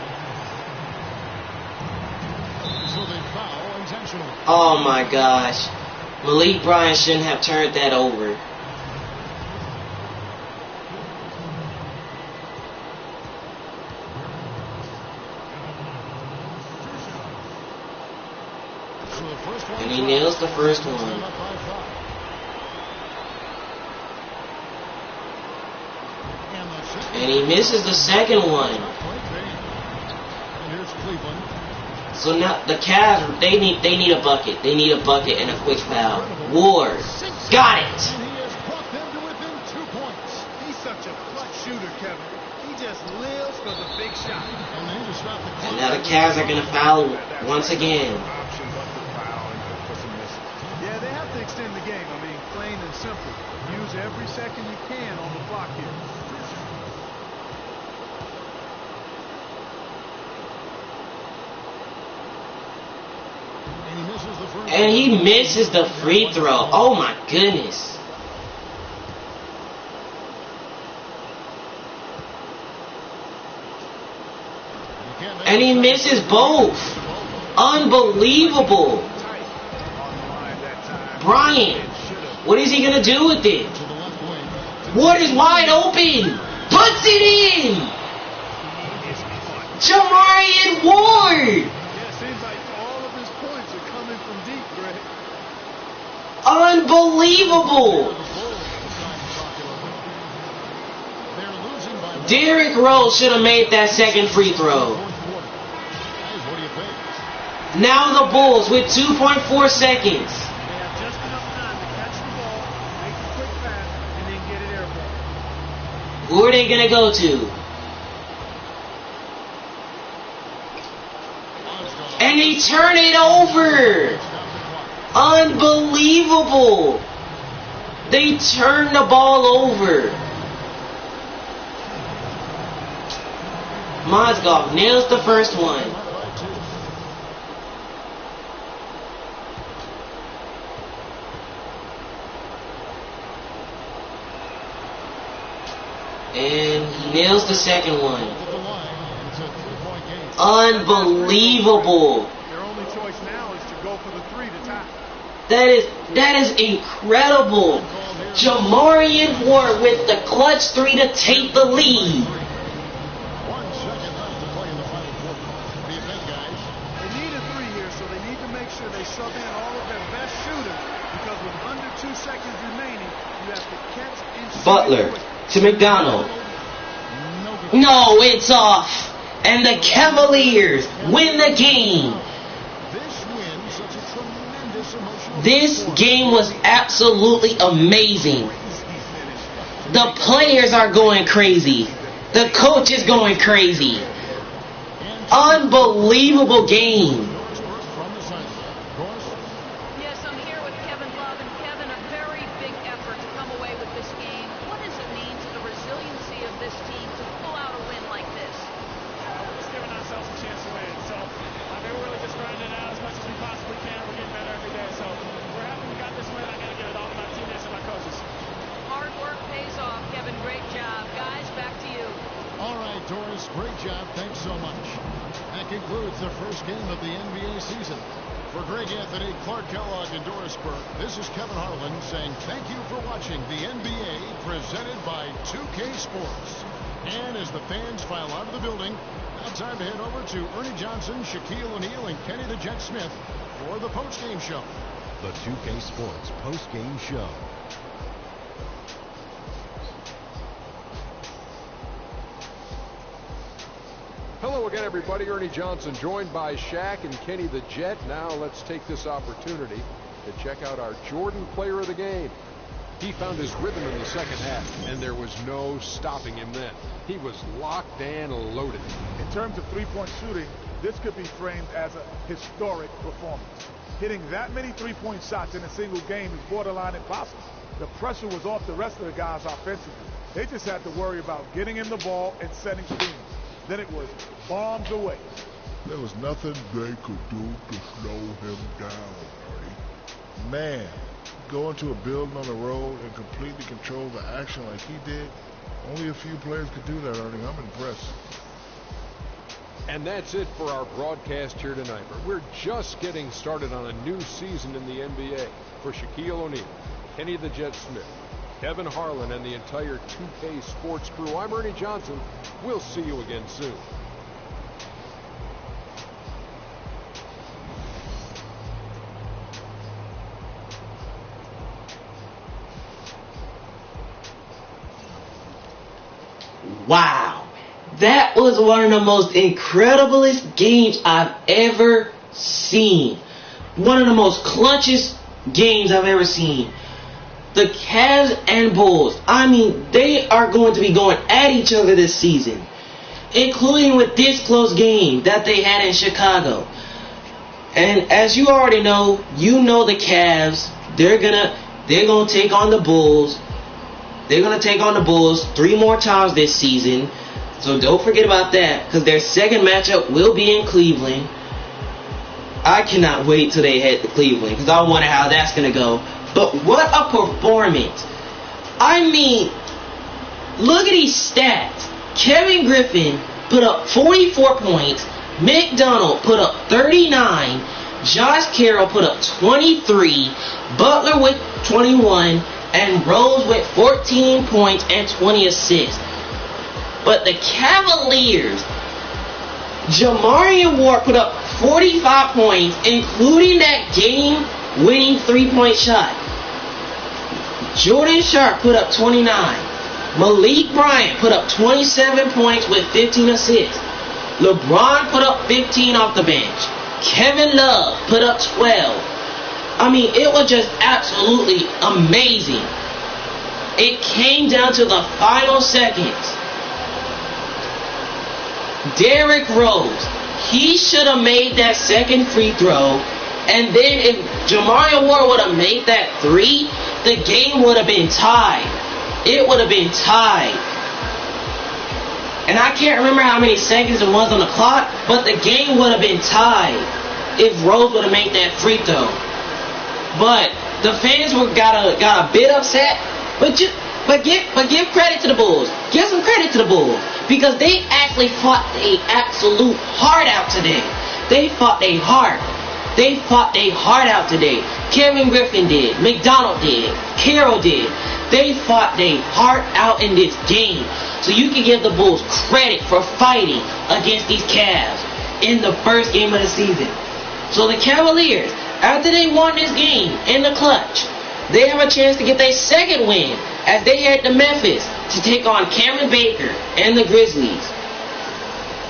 So they foul intentionally. Oh my gosh. Malik Bryant shouldn't have turned that over. And he nails the first one. And he misses the second one. So now the Cavs, they need a bucket. They need a bucket and a quick foul. Ward got it. He has brought them to within 2 points. He's such a clutch shooter, Kevin. He just lives for the big shot. And now the Cavs are gonna foul once again. Yeah, they have to extend the game. I mean, plain and simple. Use every second you can on the clock here. And he misses the free throw. Oh my goodness. And he misses both. Unbelievable. Bryant, what is he going to do with it? Ward is wide open. Puts it in. Jamarian Ward. Unbelievable. Derrick Rose should have made that second free throw. Now the Bulls with 2.4 seconds. Who are they going to go to? And they turn it over. Unbelievable. They turn the ball over. Mozgov nails the first one. And he nails the second one. Unbelievable. Their only choice now is to go for the three to tie. That is incredible. Jamarian Ward with the clutch three to take the lead. They need a three here, so they need to make sure they sub in all of their best shooters, because with under 2 seconds remaining, you have to catch and shoot. Butler to McDonald. No, it's off. And the Cavaliers win the game. This game was absolutely amazing. The players are going crazy. The coach is going crazy. Unbelievable game. Yes, I'm here with Kevin Love, and Kevin, a very big effort to come away with this game. What does it mean to the resiliency of this team to pull out a win like this? We're just giving ourselves a chance to win. So we're really just grinding it out as much as we possibly can. We're getting better every day. So we're happy we got this win. I got to give it all to my teammates and my coaches. Hard work pays off, Kevin. Great job. Guys, back to you. All right, Doris, great job. Thanks so much. That concludes the first game of the NBA season. For Greg Anthony, Clark Kellogg, and Doris Burke, this is Kevin Harlan saying thank you for watching the NBA presented by 2K Sports. And as the fans file out of the building, now time to head over to Ernie Johnson, Shaquille O'Neal, and Kenny the Jet Smith for the postgame show. The 2K Sports postgame show. Hello again, everybody. Ernie Johnson joined by Shaq and Kenny the Jet. Now let's take this opportunity to check out our Jordan player of the game. He found his rhythm in the second half, and there was no stopping him then. He was locked and loaded. In terms of three-point shooting, this could be framed as a historic performance. Hitting that many three-point shots in a single game is borderline impossible. The pressure was off the rest of the guys offensively. They just had to worry about getting him the ball and setting screens. Then it was bombs away. There was nothing they could do to slow him down, Ernie. Man, go into a building on the road and completely control the action like he did. Only a few players could do that, Ernie. I'm impressed. And that's it for our broadcast here tonight. But we're just getting started on a new season in the NBA. For Shaquille O'Neal, Kenny the Jet Smith, Kevin Harlan, and the entire 2K Sports crew, I'm Ernie Johnson. We'll see you again soon. Wow. That was one of the most incrediblest games I've ever seen. One of the most clutchest games I've ever seen. The Cavs and Bulls, I mean, they are going to be going at each other this season, including with this close game that they had in Chicago. And as you already know, you know the Cavs, they're gonna take on the Bulls. They're gonna take on the Bulls 3 more times this season. So don't forget about that, because their second matchup will be in Cleveland. I cannot wait till they head to Cleveland, because I wonder how that's gonna go. But what a performance! I mean, look at these stats. Kevin Griffin put up 44 points. McDonald put up 39. Josh Carroll put up 23. Butler with 21. And Rose with 14 points and 20 assists. But the Cavaliers, Jamarian Ward put up 45 points, including that game-winning 3-point shot. Jordan Sharp put up 29. Malik Bryant put up 27 points with 15 assists. LeBron put up 15 off the bench. Kevin Love put up 12. I mean, it was just absolutely amazing. It came down to the final seconds. Derrick Rose, he should have made that second free throw. And then if Jamarian Ward would have made that 3, the game would have been tied. It would have been tied. And I can't remember how many seconds it was on the clock, but the game would have been tied if Rose would have made that free throw. But the fans got a bit upset. But give credit to the Bulls. Give some credit to the Bulls, because they actually fought a absolute heart out today. They fought their heart. They fought their heart out today. Kevin Griffin did. McDonald did. Carroll did. They fought their heart out in this game. So you can give the Bulls credit for fighting against these Cavs in the first game of the season. So the Cavaliers, after they won this game in the clutch, they have a chance to get their second win as they head to Memphis to take on Cameron Baker and the Grizzlies.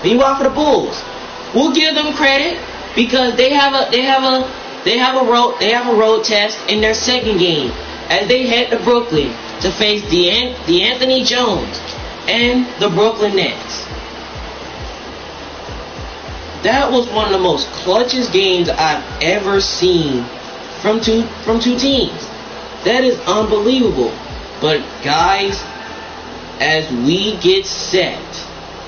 Meanwhile, for the Bulls, we'll give them credit because they have a road test in their second game as they head to Brooklyn to face DeAnthony Jones and the Brooklyn Nets. That was one of the most clutchest games I've ever seen from two teams. That is unbelievable. But guys, as we get set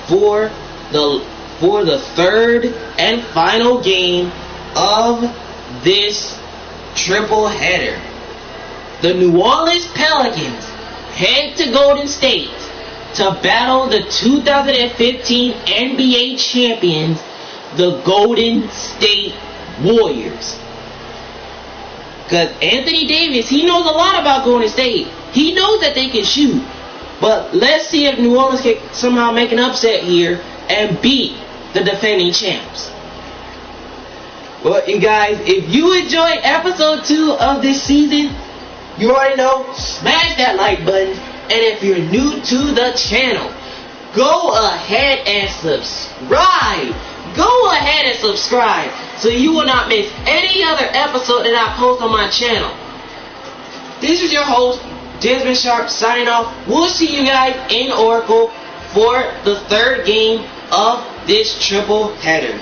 for the third and final game of this triple header, the New Orleans Pelicans head to Golden State to battle the 2015 NBA champions, the Golden State Warriors. Because Anthony Davis, he knows a lot about Golden State. He knows that they can shoot. But let's see if New Orleans can somehow make an upset here and beat the defending champs. Well, you guys, if you enjoyed episode 2 of this season, you already know, smash that like button. And if you're new to the channel, go ahead and subscribe. Go ahead and subscribe so you will not miss any other episode that I post on my channel. This is your host, Desmond Sharp, signing off. We'll see you guys in Oracle for the third game of this triple header.